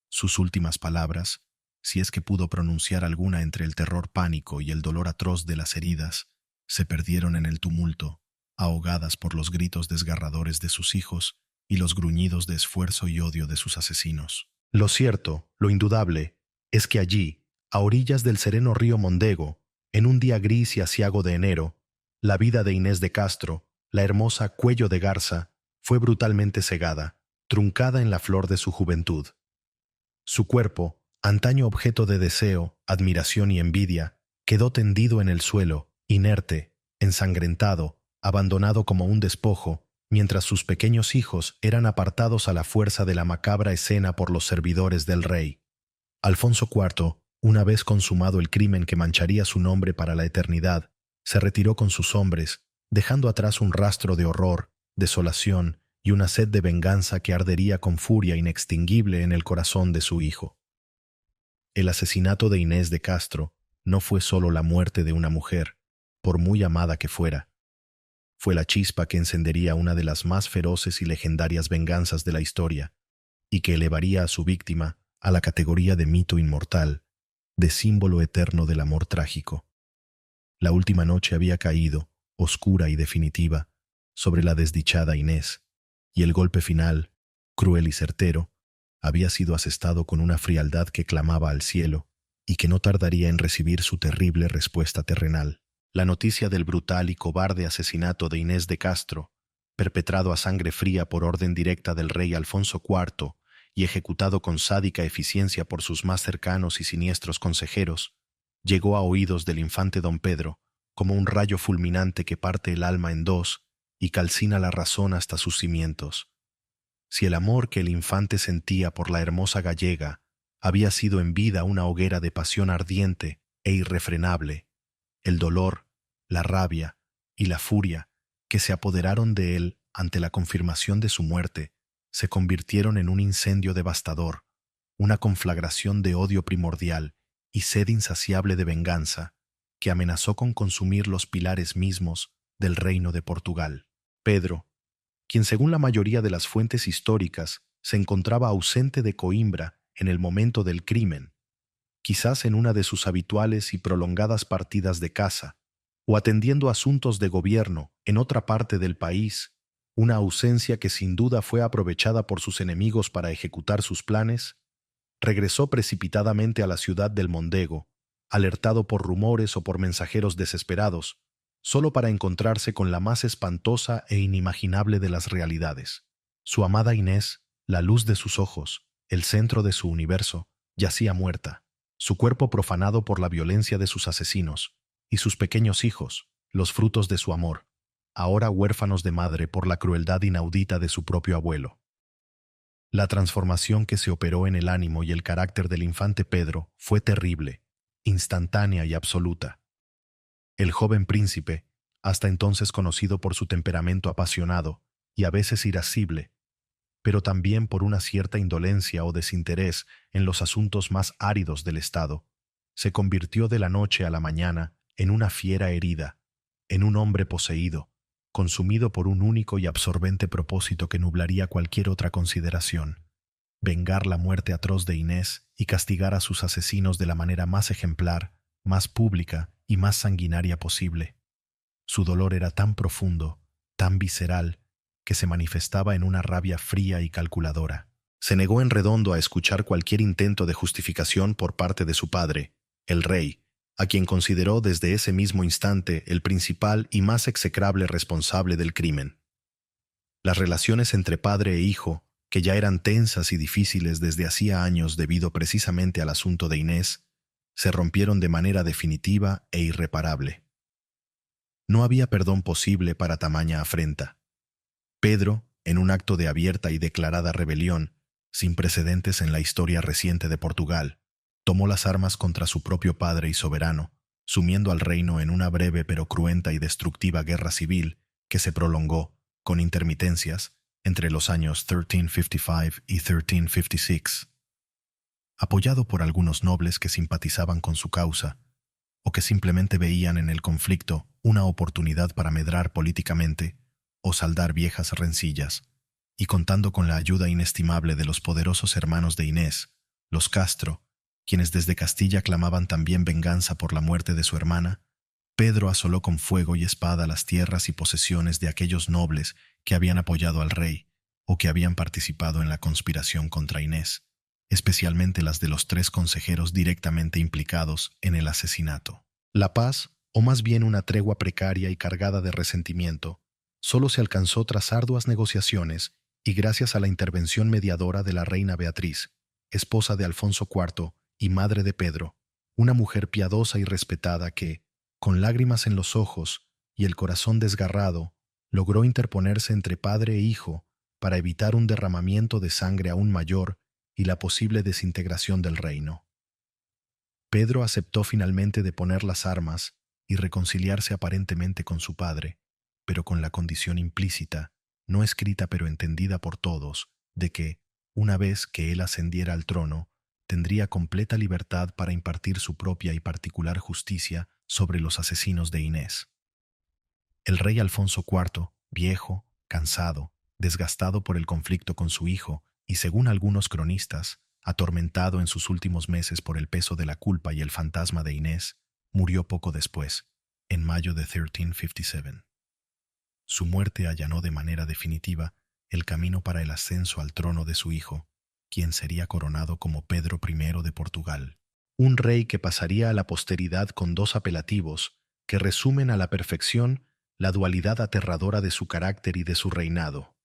Sus últimas palabras, si es que pudo pronunciar alguna entre el terror pánico y el dolor atroz de las heridas, se perdieron en el tumulto, ahogadas por los gritos desgarradores de sus hijos y los gruñidos de esfuerzo y odio de sus asesinos. Lo cierto, lo indudable, es que allí, a orillas del sereno río Mondego, en un día gris y aciago de enero, la vida de Inés de Castro, la hermosa Cuello de Garza, fue brutalmente cegada, truncada en la flor de su juventud. Su cuerpo, antaño objeto de deseo, admiración y envidia, quedó tendido en el suelo, inerte, ensangrentado, abandonado como un despojo, mientras sus pequeños hijos eran apartados a la fuerza de la macabra escena por los servidores del rey. Alfonso IV, una vez consumado el crimen que mancharía su nombre para la eternidad, se retiró con sus hombres, dejando atrás un rastro de horror, desolación y una sed de venganza que ardería con furia inextinguible en el corazón de su hijo. El asesinato de Inés de Castro no fue solo la muerte de una mujer, por muy amada que fuera. Fue la chispa que encendería una de las más feroces y legendarias venganzas de la historia, y que elevaría a su víctima a la categoría de mito inmortal, de símbolo eterno del amor trágico. La última noche había caído, oscura y definitiva, sobre la desdichada Inés, y el golpe final, cruel y certero, había sido asestado con una frialdad que clamaba al cielo y que no tardaría en recibir su terrible respuesta terrenal. La noticia del brutal y cobarde asesinato de Inés de Castro, perpetrado a sangre fría por orden directa del rey Alfonso IV y ejecutado con sádica eficiencia por sus más cercanos y siniestros consejeros, llegó a oídos del infante don Pedro como un rayo fulminante que parte el alma en dos y calcina la razón hasta sus cimientos. Si el amor que el infante sentía por la hermosa gallega había sido en vida una hoguera de pasión ardiente e irrefrenable, el dolor, la rabia y la furia que se apoderaron de él ante la confirmación de su muerte se convirtieron en un incendio devastador, una conflagración de odio primordial y sed insaciable de venganza que amenazó con consumir los pilares mismos del reino de Portugal. Pedro, quien según la mayoría de las fuentes históricas se encontraba ausente de Coimbra en el momento del crimen, quizás en una de sus habituales y prolongadas partidas de caza, o atendiendo asuntos de gobierno en otra parte del país, una ausencia que sin duda fue aprovechada por sus enemigos para ejecutar sus planes, regresó precipitadamente a la ciudad del Mondego, alertado por rumores o por mensajeros desesperados, solo para encontrarse con la más espantosa e inimaginable de las realidades. Su amada Inés, la luz de sus ojos, el centro de su universo, yacía muerta. su cuerpo profanado por la violencia de sus asesinos, y sus pequeños hijos, los frutos de su amor, ahora huérfanos de madre por la crueldad inaudita de su propio abuelo. La transformación que se operó en el ánimo y el carácter del infante Pedro fue terrible, instantánea y absoluta. El joven príncipe, hasta entonces conocido por su temperamento apasionado y a veces irascible, pero también por una cierta indolencia o desinterés en los asuntos más áridos del Estado, se convirtió de la noche a la mañana en una fiera herida, en un hombre poseído, consumido por un único y absorbente propósito que nublaría cualquier otra consideración: vengar la muerte atroz de Inés y castigar a sus asesinos de la manera más ejemplar, más pública y más sanguinaria posible. Su dolor era tan profundo, tan visceral, que se manifestaba en una rabia fría y calculadora. Se negó en redondo a escuchar cualquier intento de justificación por parte de su padre, el rey, a quien consideró desde ese mismo instante el principal y más execrable responsable del crimen. Las relaciones entre padre e hijo, que ya eran tensas y difíciles desde hacía años debido precisamente al asunto de Inés, se rompieron de manera definitiva e irreparable. No había perdón posible para tamaña afrenta. Pedro, en un acto de abierta y declarada rebelión, sin precedentes en la historia reciente de Portugal, tomó las armas contra su propio padre y soberano, sumiendo al reino en una breve pero cruenta y destructiva guerra civil que se prolongó, con intermitencias, entre los años 1355 y 1356. Apoyado por algunos nobles que simpatizaban con su causa, o que simplemente veían en el conflicto una oportunidad para medrar políticamente o saldar viejas rencillas, y contando con la ayuda inestimable de los poderosos hermanos de Inés, los Castro, quienes desde Castilla clamaban también venganza por la muerte de su hermana, Pedro asoló con fuego y espada las tierras y posesiones de aquellos nobles que habían apoyado al rey o que habían participado en la conspiración contra Inés, especialmente las de los 3 consejeros directamente implicados en el asesinato. La paz, o más bien una tregua precaria y cargada de resentimiento, solo se alcanzó tras arduas negociaciones y gracias a la intervención mediadora de la reina Beatriz, esposa de Alfonso IV y madre de Pedro, una mujer piadosa y respetada que, con lágrimas en los ojos y el corazón desgarrado, logró interponerse entre padre e hijo para evitar un derramamiento de sangre aún mayor y la posible desintegración del reino. Pedro aceptó finalmente deponer las armas y reconciliarse aparentemente con su padre, pero con la condición implícita, no escrita pero entendida por todos, de que, una vez que él ascendiera al trono, tendría completa libertad para impartir su propia y particular justicia sobre los asesinos de Inés. El rey Alfonso IV, viejo, cansado, desgastado por el conflicto con su hijo y, según algunos cronistas, atormentado en sus últimos meses por el peso de la culpa y el fantasma de Inés, murió poco después, en mayo de 1357. Su muerte allanó de manera definitiva el camino para el ascenso al trono de su hijo, quien sería coronado como Pedro I de Portugal, un rey que pasaría a la posteridad con 2 apelativos que resumen a la perfección la dualidad aterradora de su carácter y de su reinado.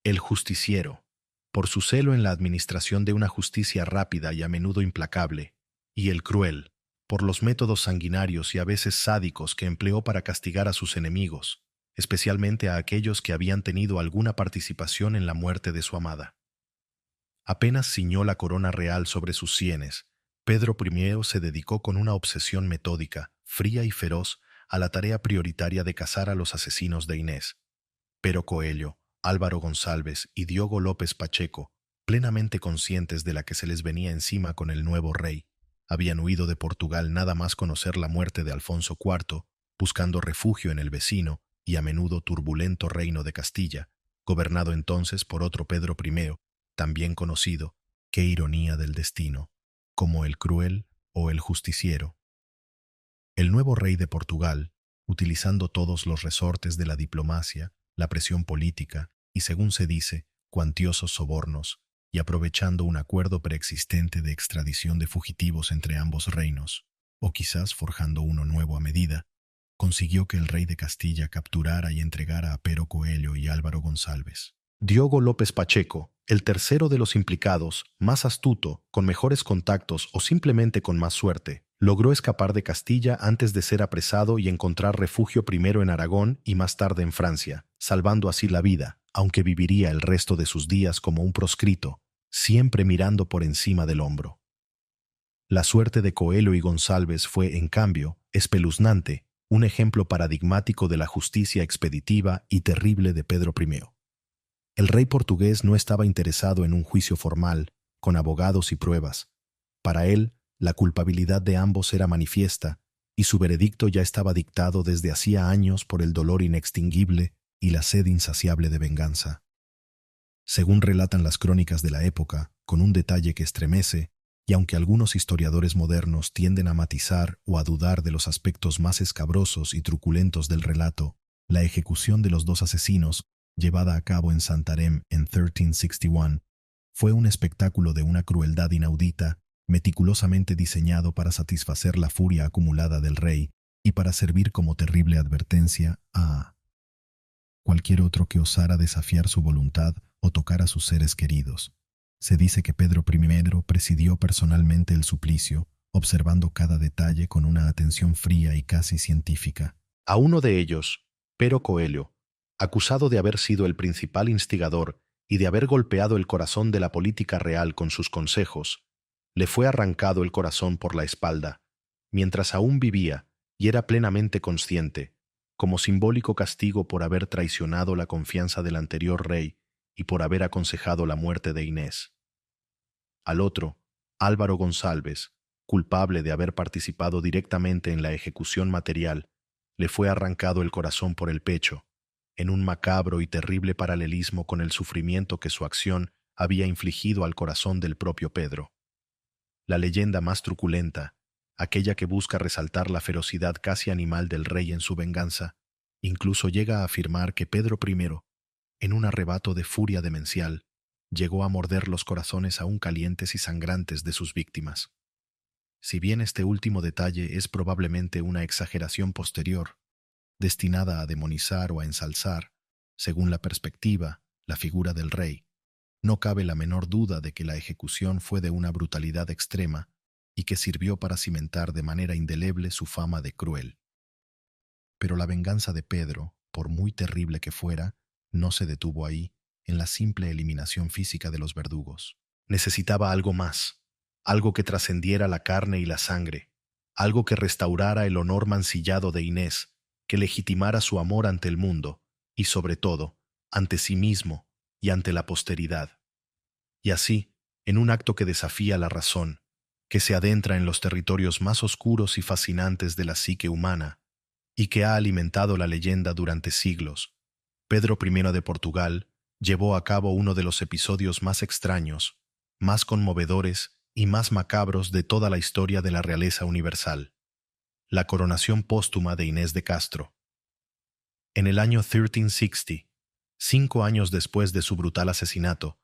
El justiciero, por su celo en la administración de una justicia rápida y a menudo implacable, y el cruel, por los métodos sanguinarios y a veces sádicos que empleó para castigar a sus enemigos, especialmente a aquellos que habían tenido alguna participación en la muerte de su amada. Apenas ciñó la corona real sobre sus sienes, Pedro I se dedicó con una obsesión metódica, fría y feroz, a la tarea prioritaria de cazar a los asesinos de Inés. Pero Coello, Álvaro González y Diogo López Pacheco, plenamente conscientes de la que se les venía encima con el nuevo rey, habían huido de Portugal nada más conocer la muerte de Alfonso IV, buscando refugio en el vecino y a menudo turbulento reino de Castilla, gobernado entonces por otro Pedro I, también conocido, qué ironía del destino, como el cruel o el justiciero. El nuevo rey de Portugal, utilizando todos los resortes de la diplomacia, la presión política y, según se dice, cuantiosos sobornos, y aprovechando un acuerdo preexistente de extradición de fugitivos entre ambos reinos, o quizás forjando uno nuevo a medida, consiguió que el rey de Castilla capturara y entregara a Pero Coello y Álvaro González. Diogo López Pacheco, El tercero de los implicados, más astuto, con mejores contactos o simplemente con más suerte, logró escapar de Castilla antes de ser apresado y encontrar refugio primero en Aragón y más tarde en Francia, salvando así la vida, aunque viviría el resto de sus días como un proscrito, siempre mirando por encima del hombro. La suerte de Coelho y González fue, en cambio, espeluznante, un ejemplo paradigmático de la justicia expeditiva y terrible de Pedro I. El rey portugués no estaba interesado en un juicio formal, con abogados y pruebas. Para él, la culpabilidad de ambos era manifiesta, y su veredicto ya estaba dictado desde hacía años por el dolor inextinguible y la sed insaciable de venganza. Según relatan las crónicas de la época, con un detalle que estremece, y aunque algunos historiadores modernos tienden a matizar o a dudar de los aspectos más escabrosos y truculentos del relato, la ejecución de los dos asesinos, llevada a cabo en Santarém en 1361, fue un espectáculo de una crueldad inaudita, meticulosamente diseñado para satisfacer la furia acumulada del rey y para servir como terrible advertencia a cualquier otro que osara desafiar su voluntad o tocar a sus seres queridos. Se dice que Pedro I presidió personalmente el suplicio, observando cada detalle con una atención fría y casi científica. A uno de ellos, Pero Coelho, acusado de haber sido el principal instigador y de haber golpeado el corazón de la política real con sus consejos, le fue arrancado el corazón por la espalda, mientras aún vivía y era plenamente consciente, como simbólico castigo por haber traicionado la confianza del anterior rey y por haber aconsejado la muerte de Inés. Al otro, Álvaro González, culpable de haber participado directamente en la ejecución material, le fue arrancado el corazón por el pecho, en un macabro y terrible paralelismo con el sufrimiento que su acción había infligido al corazón del propio Pedro. La leyenda más truculenta, aquella que busca resaltar la ferocidad casi animal del rey en su venganza, incluso llega a afirmar que Pedro I, en un arrebato de furia demencial, llegó a morder los corazones aún calientes y sangrantes de sus víctimas. Si bien este último detalle es probablemente una exageración posterior, destinada a demonizar o a ensalzar, según la perspectiva, la figura del rey, no cabe la menor duda de que la ejecución fue de una brutalidad extrema y que sirvió para cimentar de manera indeleble su fama de cruel. Pero la venganza de Pedro, por muy terrible que fuera, no se detuvo ahí, en la simple eliminación física de los verdugos. Necesitaba algo más, algo que trascendiera la carne y la sangre, algo que restaurara el honor mancillado de Inés, que legitimara su amor ante el mundo y, sobre todo, ante sí mismo y ante la posteridad. Y así, en un acto que desafía la razón, que se adentra en los territorios más oscuros y fascinantes de la psique humana, y que ha alimentado la leyenda durante siglos, Pedro I de Portugal llevó a cabo uno de los episodios más extraños, más conmovedores y más macabros de toda la historia de la realeza universal: la coronación póstuma de Inés de Castro. En el año 1360, 5 años después de su brutal asesinato,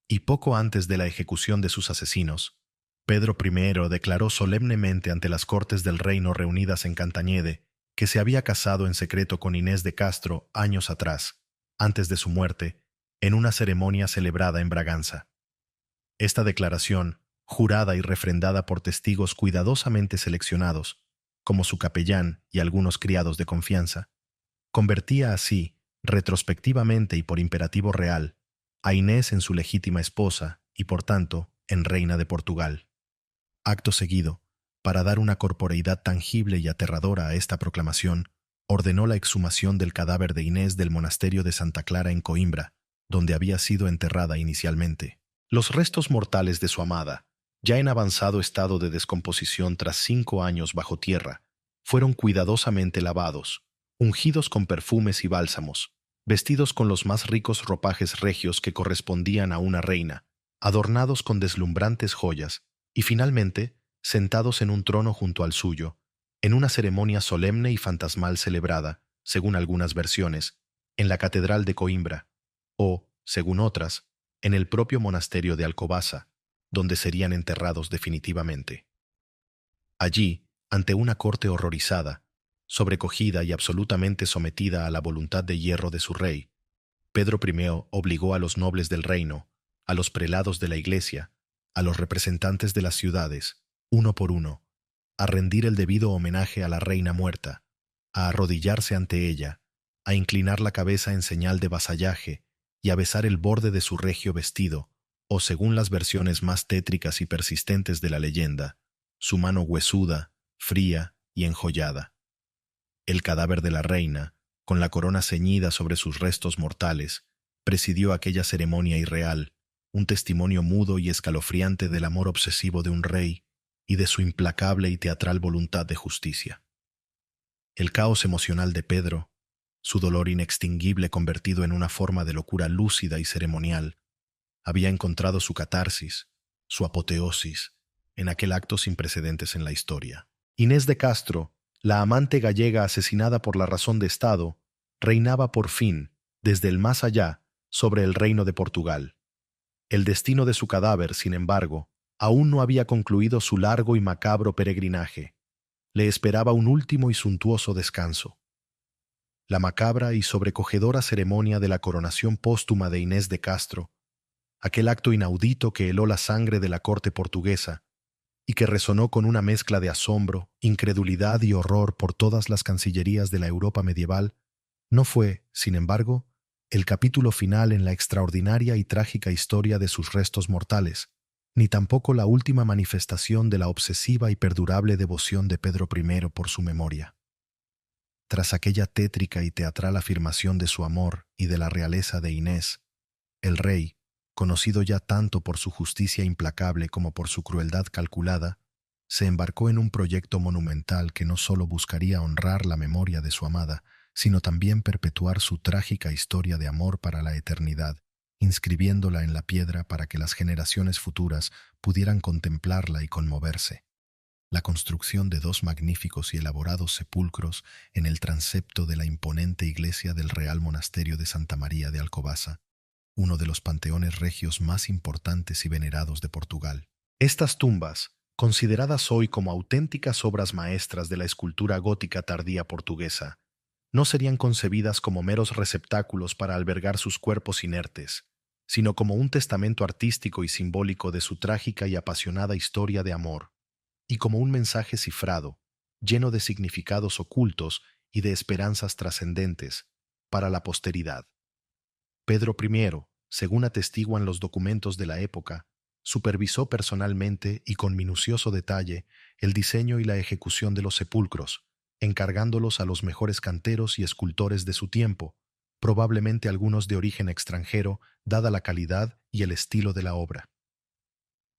y poco antes de la ejecución de sus asesinos, Pedro I declaró solemnemente ante las cortes del reino reunidas en Cantañede que se había casado en secreto con Inés de Castro años atrás, antes de su muerte, en una ceremonia celebrada en Braganza. Esta declaración, jurada y refrendada por testigos cuidadosamente seleccionados, como su capellán y algunos criados de confianza, convertía así, retrospectivamente y por imperativo real, a Inés en su legítima esposa y, por tanto, en reina de Portugal. Acto seguido, para dar una corporeidad tangible y aterradora a esta proclamación, ordenó la exhumación del cadáver de Inés del monasterio de Santa Clara en Coimbra, donde había sido enterrada inicialmente. Los restos mortales de su amada, ya en avanzado estado de descomposición tras 5 años bajo tierra, fueron cuidadosamente lavados, ungidos con perfumes y bálsamos, vestidos con los más ricos ropajes regios que correspondían a una reina, adornados con deslumbrantes joyas, y finalmente sentados en un trono junto al suyo, en una ceremonia solemne y fantasmal celebrada, según algunas versiones, en la Catedral de Coimbra, o, según otras, en el propio monasterio de Alcobaza, donde serían enterrados definitivamente. Allí, ante una corte horrorizada, sobrecogida y absolutamente sometida a la voluntad de hierro de su rey, Pedro I obligó a los nobles del reino, a los prelados de la iglesia, a los representantes de las ciudades, uno por uno, a rendir el debido homenaje a la reina muerta, a arrodillarse ante ella, a inclinar la cabeza en señal de vasallaje y a besar el borde de su regio vestido, o según las versiones más tétricas y persistentes de la leyenda, su mano huesuda, fría y enjollada. El cadáver de la reina, con la corona ceñida sobre sus restos mortales, presidió aquella ceremonia irreal, un testimonio mudo y escalofriante del amor obsesivo de un rey y de su implacable y teatral voluntad de justicia. El caos emocional de Pedro, su dolor inextinguible convertido en una forma de locura lúcida y ceremonial, había encontrado su catarsis, su apoteosis, en aquel acto sin precedentes en la historia. Inés de Castro, la amante gallega asesinada por la razón de Estado, reinaba por fin, desde el más allá, sobre el reino de Portugal. El destino de su cadáver, sin embargo, aún no había concluido su largo y macabro peregrinaje. Le esperaba un último y suntuoso descanso. La macabra y sobrecogedora ceremonia de la coronación póstuma de Inés de Castro, aquel acto inaudito que heló la sangre de la corte portuguesa y que resonó con una mezcla de asombro, incredulidad y horror por todas las cancillerías de la Europa medieval, no fue, sin embargo, el capítulo final en la extraordinaria y trágica historia de sus restos mortales, ni tampoco la última manifestación de la obsesiva y perdurable devoción de Pedro I por su memoria. Tras aquella tétrica y teatral afirmación de su amor y de la realeza de Inés, el rey, conocido ya tanto por su justicia implacable como por su crueldad calculada, se embarcó en un proyecto monumental que no solo buscaría honrar la memoria de su amada, sino también perpetuar su trágica historia de amor para la eternidad, inscribiéndola en la piedra para que las generaciones futuras pudieran contemplarla y conmoverse. La construcción de dos magníficos y elaborados sepulcros en el transepto de la imponente iglesia del Real Monasterio de Santa María de Alcobaza, uno de los panteones regios más importantes y venerados de Portugal. Estas tumbas, consideradas hoy como auténticas obras maestras de la escultura gótica tardía portuguesa, no serían concebidas como meros receptáculos para albergar sus cuerpos inertes, sino como un testamento artístico y simbólico de su trágica y apasionada historia de amor, y como un mensaje cifrado, lleno de significados ocultos y de esperanzas trascendentes, para la posteridad. Pedro I, según atestiguan los documentos de la época, supervisó personalmente y con minucioso detalle el diseño y la ejecución de los sepulcros, encargándolos a los mejores canteros y escultores de su tiempo, probablemente algunos de origen extranjero, dada la calidad y el estilo de la obra.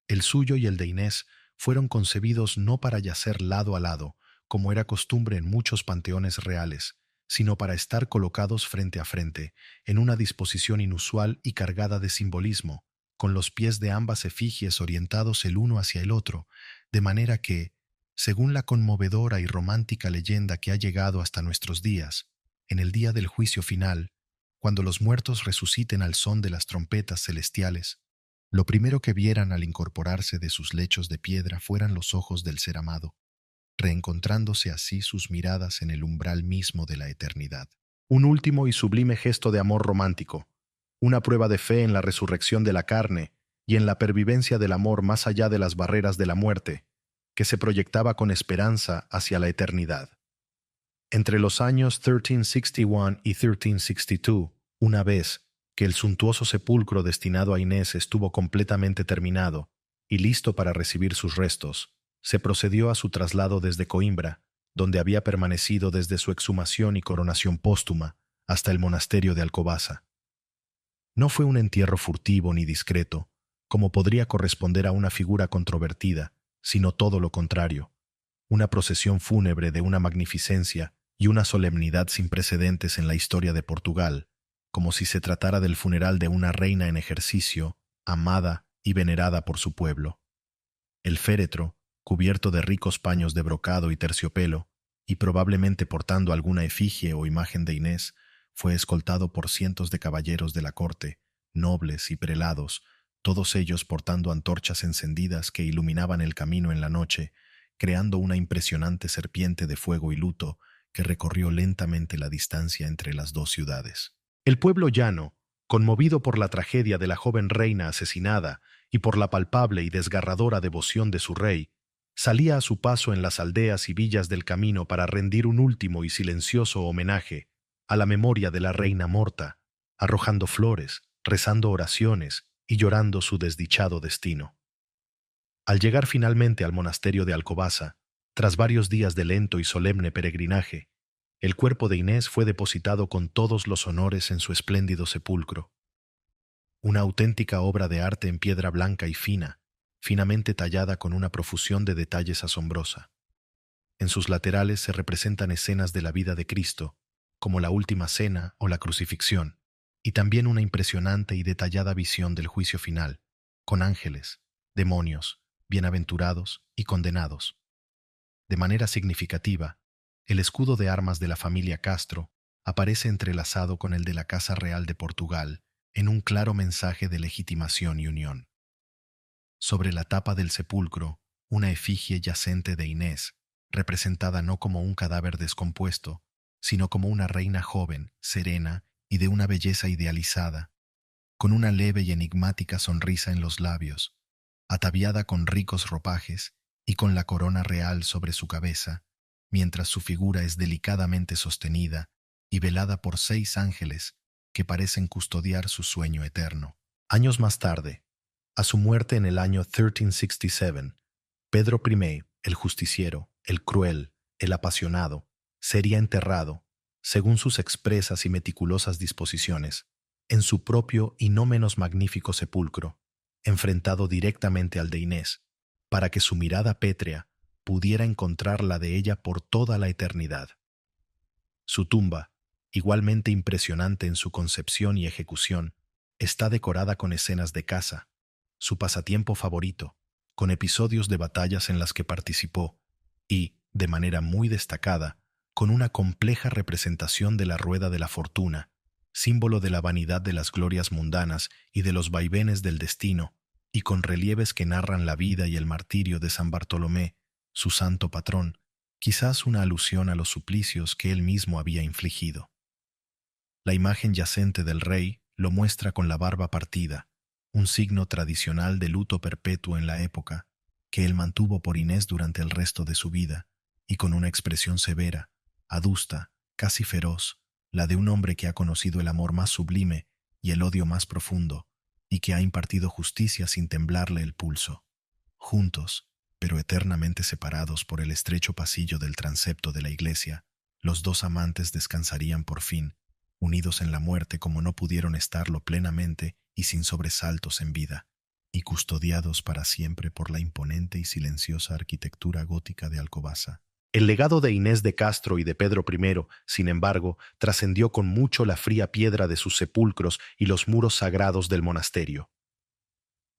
El suyo y el de Inés fueron concebidos no para yacer lado a lado, como era costumbre en muchos panteones reales, sino para estar colocados frente a frente, en una disposición inusual y cargada de simbolismo, con los pies de ambas efigies orientados el uno hacia el otro, de manera que, según la conmovedora y romántica leyenda que ha llegado hasta nuestros días, en el día del juicio final, cuando los muertos resuciten al son de las trompetas celestiales, lo primero que vieran al incorporarse de sus lechos de piedra fueran los ojos del ser amado, reencontrándose así sus miradas en el umbral mismo de la eternidad. Un último y sublime gesto de amor romántico, una prueba de fe en la resurrección de la carne y en la pervivencia del amor más allá de las barreras de la muerte, que se proyectaba con esperanza hacia la eternidad. Entre los años 1361 y 1362, una vez que el suntuoso sepulcro destinado a Inés estuvo completamente terminado y listo para recibir sus restos, se procedió a su traslado desde Coimbra, donde había permanecido desde su exhumación y coronación póstuma, hasta el monasterio de Alcobaza. No fue un entierro furtivo ni discreto, como podría corresponder a una figura controvertida, sino todo lo contrario, una procesión fúnebre de una magnificencia y una solemnidad sin precedentes en la historia de Portugal, como si se tratara del funeral de una reina en ejercicio, amada y venerada por su pueblo. El féretro, cubierto de ricos paños de brocado y terciopelo, y probablemente portando alguna efigie o imagen de Inés, fue escoltado por cientos de caballeros de la corte, nobles y prelados, todos ellos portando antorchas encendidas que iluminaban el camino en la noche, creando una impresionante serpiente de fuego y luto que recorrió lentamente la distancia entre las dos ciudades. El pueblo llano, conmovido por la tragedia de la joven reina asesinada y por la palpable y desgarradora devoción de su rey, salía a su paso en las aldeas y villas del camino para rendir un último y silencioso homenaje a la memoria de la reina morta, arrojando flores, rezando oraciones y llorando su desdichado destino. Al llegar finalmente al monasterio de Alcobaza, tras varios días de lento y solemne peregrinaje, el cuerpo de Inés fue depositado con todos los honores en su espléndido sepulcro. Una auténtica obra de arte en piedra blanca y fina, finamente tallada con una profusión de detalles asombrosa. En sus laterales se representan escenas de la vida de Cristo, como la Última Cena o la Crucifixión, y también una impresionante y detallada visión del juicio final, con ángeles, demonios, bienaventurados y condenados. De manera significativa, el escudo de armas de la familia Castro aparece entrelazado con el de la Casa Real de Portugal en un claro mensaje de legitimación y unión. Sobre la tapa del sepulcro, una efigie yacente de Inés, representada no como un cadáver descompuesto, sino como una reina joven, serena y de una belleza idealizada, con una leve y enigmática sonrisa en los labios, ataviada con ricos ropajes y con la corona real sobre su cabeza, mientras su figura es delicadamente sostenida y velada por 6 ángeles que parecen custodiar su sueño eterno. Años más tarde, a su muerte en el año 1367, Pedro I, el justiciero, el cruel, el apasionado, sería enterrado, según sus expresas y meticulosas disposiciones, en su propio y no menos magnífico sepulcro, enfrentado directamente al de Inés, para que su mirada pétrea pudiera encontrar la de ella por toda la eternidad. Su tumba, igualmente impresionante en su concepción y ejecución, está decorada con escenas de caza, su pasatiempo favorito, con episodios de batallas en las que participó y, de manera muy destacada, con una compleja representación de la rueda de la fortuna, símbolo de la vanidad de las glorias mundanas y de los vaivenes del destino, y con relieves que narran la vida y el martirio de San Bartolomé, su santo patrón, quizás una alusión a los suplicios que él mismo había infligido. La imagen yacente del rey lo muestra con la barba partida, un signo tradicional de luto perpetuo en la época, que él mantuvo por Inés durante el resto de su vida, y con una expresión severa, adusta, casi feroz, la de un hombre que ha conocido el amor más sublime y el odio más profundo, y que ha impartido justicia sin temblarle el pulso. Juntos, pero eternamente separados por el estrecho pasillo del transepto de la iglesia, los 2 amantes descansarían por fin, unidos en la muerte como no pudieron estarlo plenamente y sin sobresaltos en vida, y custodiados para siempre por la imponente y silenciosa arquitectura gótica de Alcobaza. El legado de Inés de Castro y de Pedro I, sin embargo, trascendió con mucho la fría piedra de sus sepulcros y los muros sagrados del monasterio.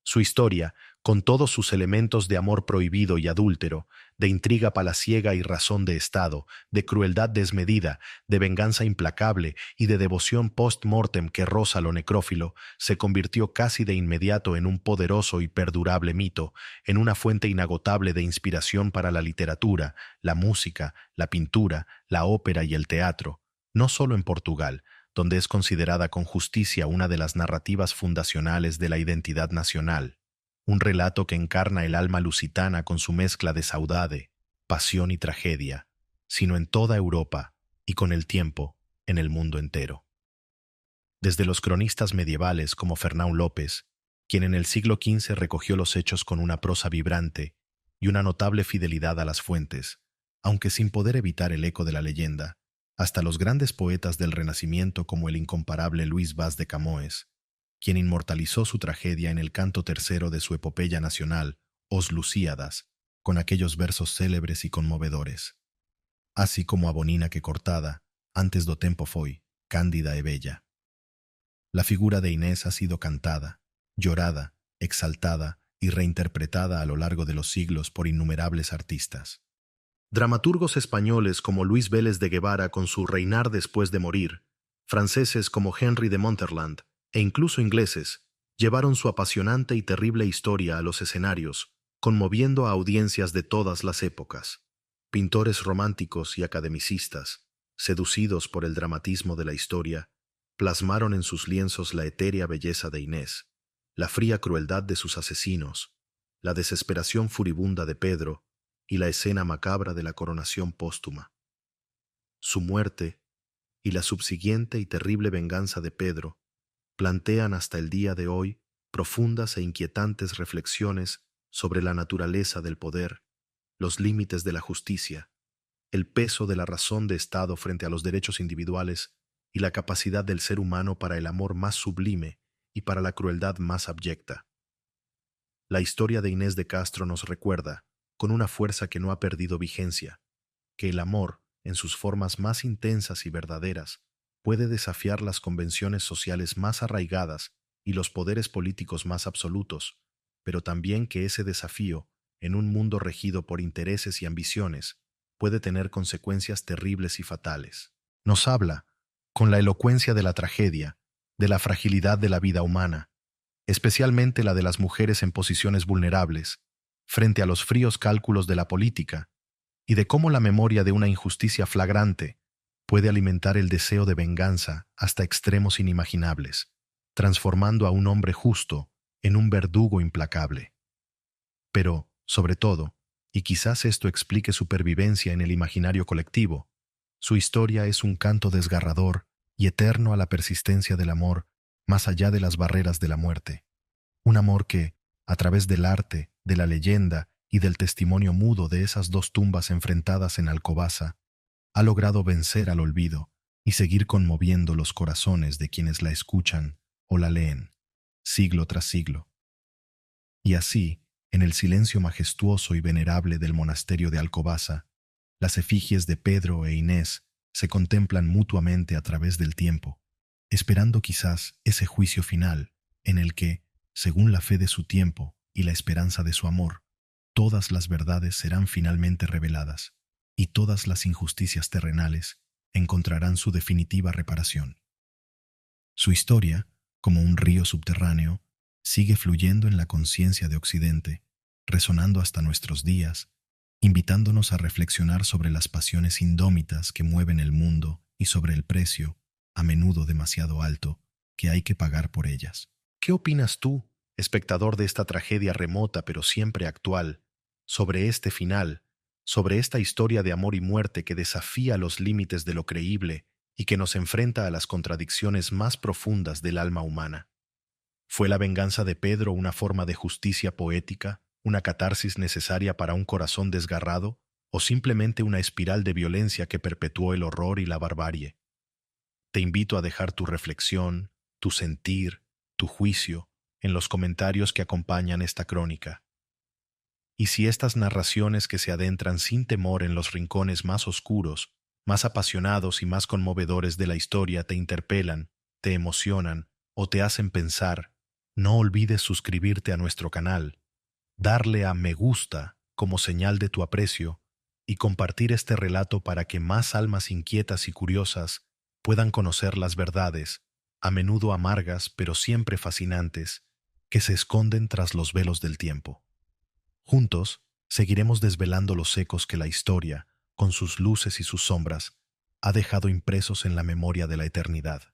Su historia, con todos sus elementos de amor prohibido y adúltero, de intriga palaciega y razón de Estado, de crueldad desmedida, de venganza implacable y de devoción post-mortem que roza lo necrófilo, se convirtió casi de inmediato en un poderoso y perdurable mito, en una fuente inagotable de inspiración para la literatura, la música, la pintura, la ópera y el teatro, no solo en Portugal, donde es considerada con justicia una de las narrativas fundacionales de la identidad nacional, un relato que encarna el alma lusitana con su mezcla de saudade, pasión y tragedia, sino en toda Europa y con el tiempo en el mundo entero. Desde los cronistas medievales como Fernão Lopes, quien en el siglo XV recogió los hechos con una prosa vibrante y una notable fidelidad a las fuentes, aunque sin poder evitar el eco de la leyenda, hasta los grandes poetas del Renacimiento como el incomparable Luis Vaz de Camões, quien inmortalizó su tragedia en el canto tercero de su epopeya nacional, Os Lusíadas, con aquellos versos célebres y conmovedores. Así como abonina que cortada, antes do tempo foi, cándida e bella. La figura de Inés ha sido cantada, llorada, exaltada y reinterpretada a lo largo de los siglos por innumerables artistas. Dramaturgos españoles como Luis Vélez de Guevara con su Reinar después de morir, franceses como Henry de Montherlant e incluso ingleses, llevaron su apasionante y terrible historia a los escenarios, conmoviendo a audiencias de todas las épocas. Pintores románticos y academicistas, seducidos por el dramatismo de la historia, plasmaron en sus lienzos la etérea belleza de Inés, la fría crueldad de sus asesinos, la desesperación furibunda de Pedro y la escena macabra de la coronación póstuma. Su muerte y la subsiguiente y terrible venganza de Pedro plantean hasta el día de hoy profundas e inquietantes reflexiones sobre la naturaleza del poder, los límites de la justicia, el peso de la razón de Estado frente a los derechos individuales y la capacidad del ser humano para el amor más sublime y para la crueldad más abyecta. La historia de Inés de Castro nos recuerda, con una fuerza que no ha perdido vigencia, que el amor, en sus formas más intensas y verdaderas, puede desafiar las convenciones sociales más arraigadas y los poderes políticos más absolutos, pero también que ese desafío, en un mundo regido por intereses y ambiciones, puede tener consecuencias terribles y fatales. Nos habla, con la elocuencia de la tragedia, de la fragilidad de la vida humana, especialmente la de las mujeres en posiciones vulnerables, frente a los fríos cálculos de la política, y de cómo la memoria de una injusticia flagrante puede alimentar el deseo de venganza hasta extremos inimaginables, transformando a un hombre justo en un verdugo implacable. Pero, sobre todo, y quizás esto explique su pervivencia en el imaginario colectivo, su historia es un canto desgarrador y eterno a la persistencia del amor más allá de las barreras de la muerte. Un amor que, a través del arte, de la leyenda y del testimonio mudo de esas dos tumbas enfrentadas en Alcobaza, ha logrado vencer al olvido y seguir conmoviendo los corazones de quienes la escuchan o la leen, siglo tras siglo. Y así, en el silencio majestuoso y venerable del monasterio de Alcobaza, las efigies de Pedro e Inés se contemplan mutuamente a través del tiempo, esperando quizás ese juicio final en el que, según la fe de su tiempo y la esperanza de su amor, todas las verdades serán finalmente reveladas y todas las injusticias terrenales encontrarán su definitiva reparación. Su historia, como un río subterráneo, sigue fluyendo en la conciencia de Occidente, resonando hasta nuestros días, invitándonos a reflexionar sobre las pasiones indómitas que mueven el mundo y sobre el precio, a menudo demasiado alto, que hay que pagar por ellas. ¿Qué opinas tú, espectador de esta tragedia remota pero siempre actual, sobre este final, sobre esta historia de amor y muerte que desafía los límites de lo creíble y que nos enfrenta a las contradicciones más profundas del alma humana? ¿Fue la venganza de Pedro una forma de justicia poética, una catarsis necesaria para un corazón desgarrado, o simplemente una espiral de violencia que perpetuó el horror y la barbarie? Te invito a dejar tu reflexión, tu sentir, tu juicio en los comentarios que acompañan esta crónica. Y si estas narraciones que se adentran sin temor en los rincones más oscuros, más apasionados y más conmovedores de la historia te interpelan, te emocionan o te hacen pensar, no olvides suscribirte a nuestro canal, darle a me gusta como señal de tu aprecio y compartir este relato para que más almas inquietas y curiosas puedan conocer las verdades, a menudo amargas pero siempre fascinantes, que se esconden tras los velos del tiempo. Juntos, seguiremos desvelando los ecos que la historia, con sus luces y sus sombras, ha dejado impresos en la memoria de la eternidad.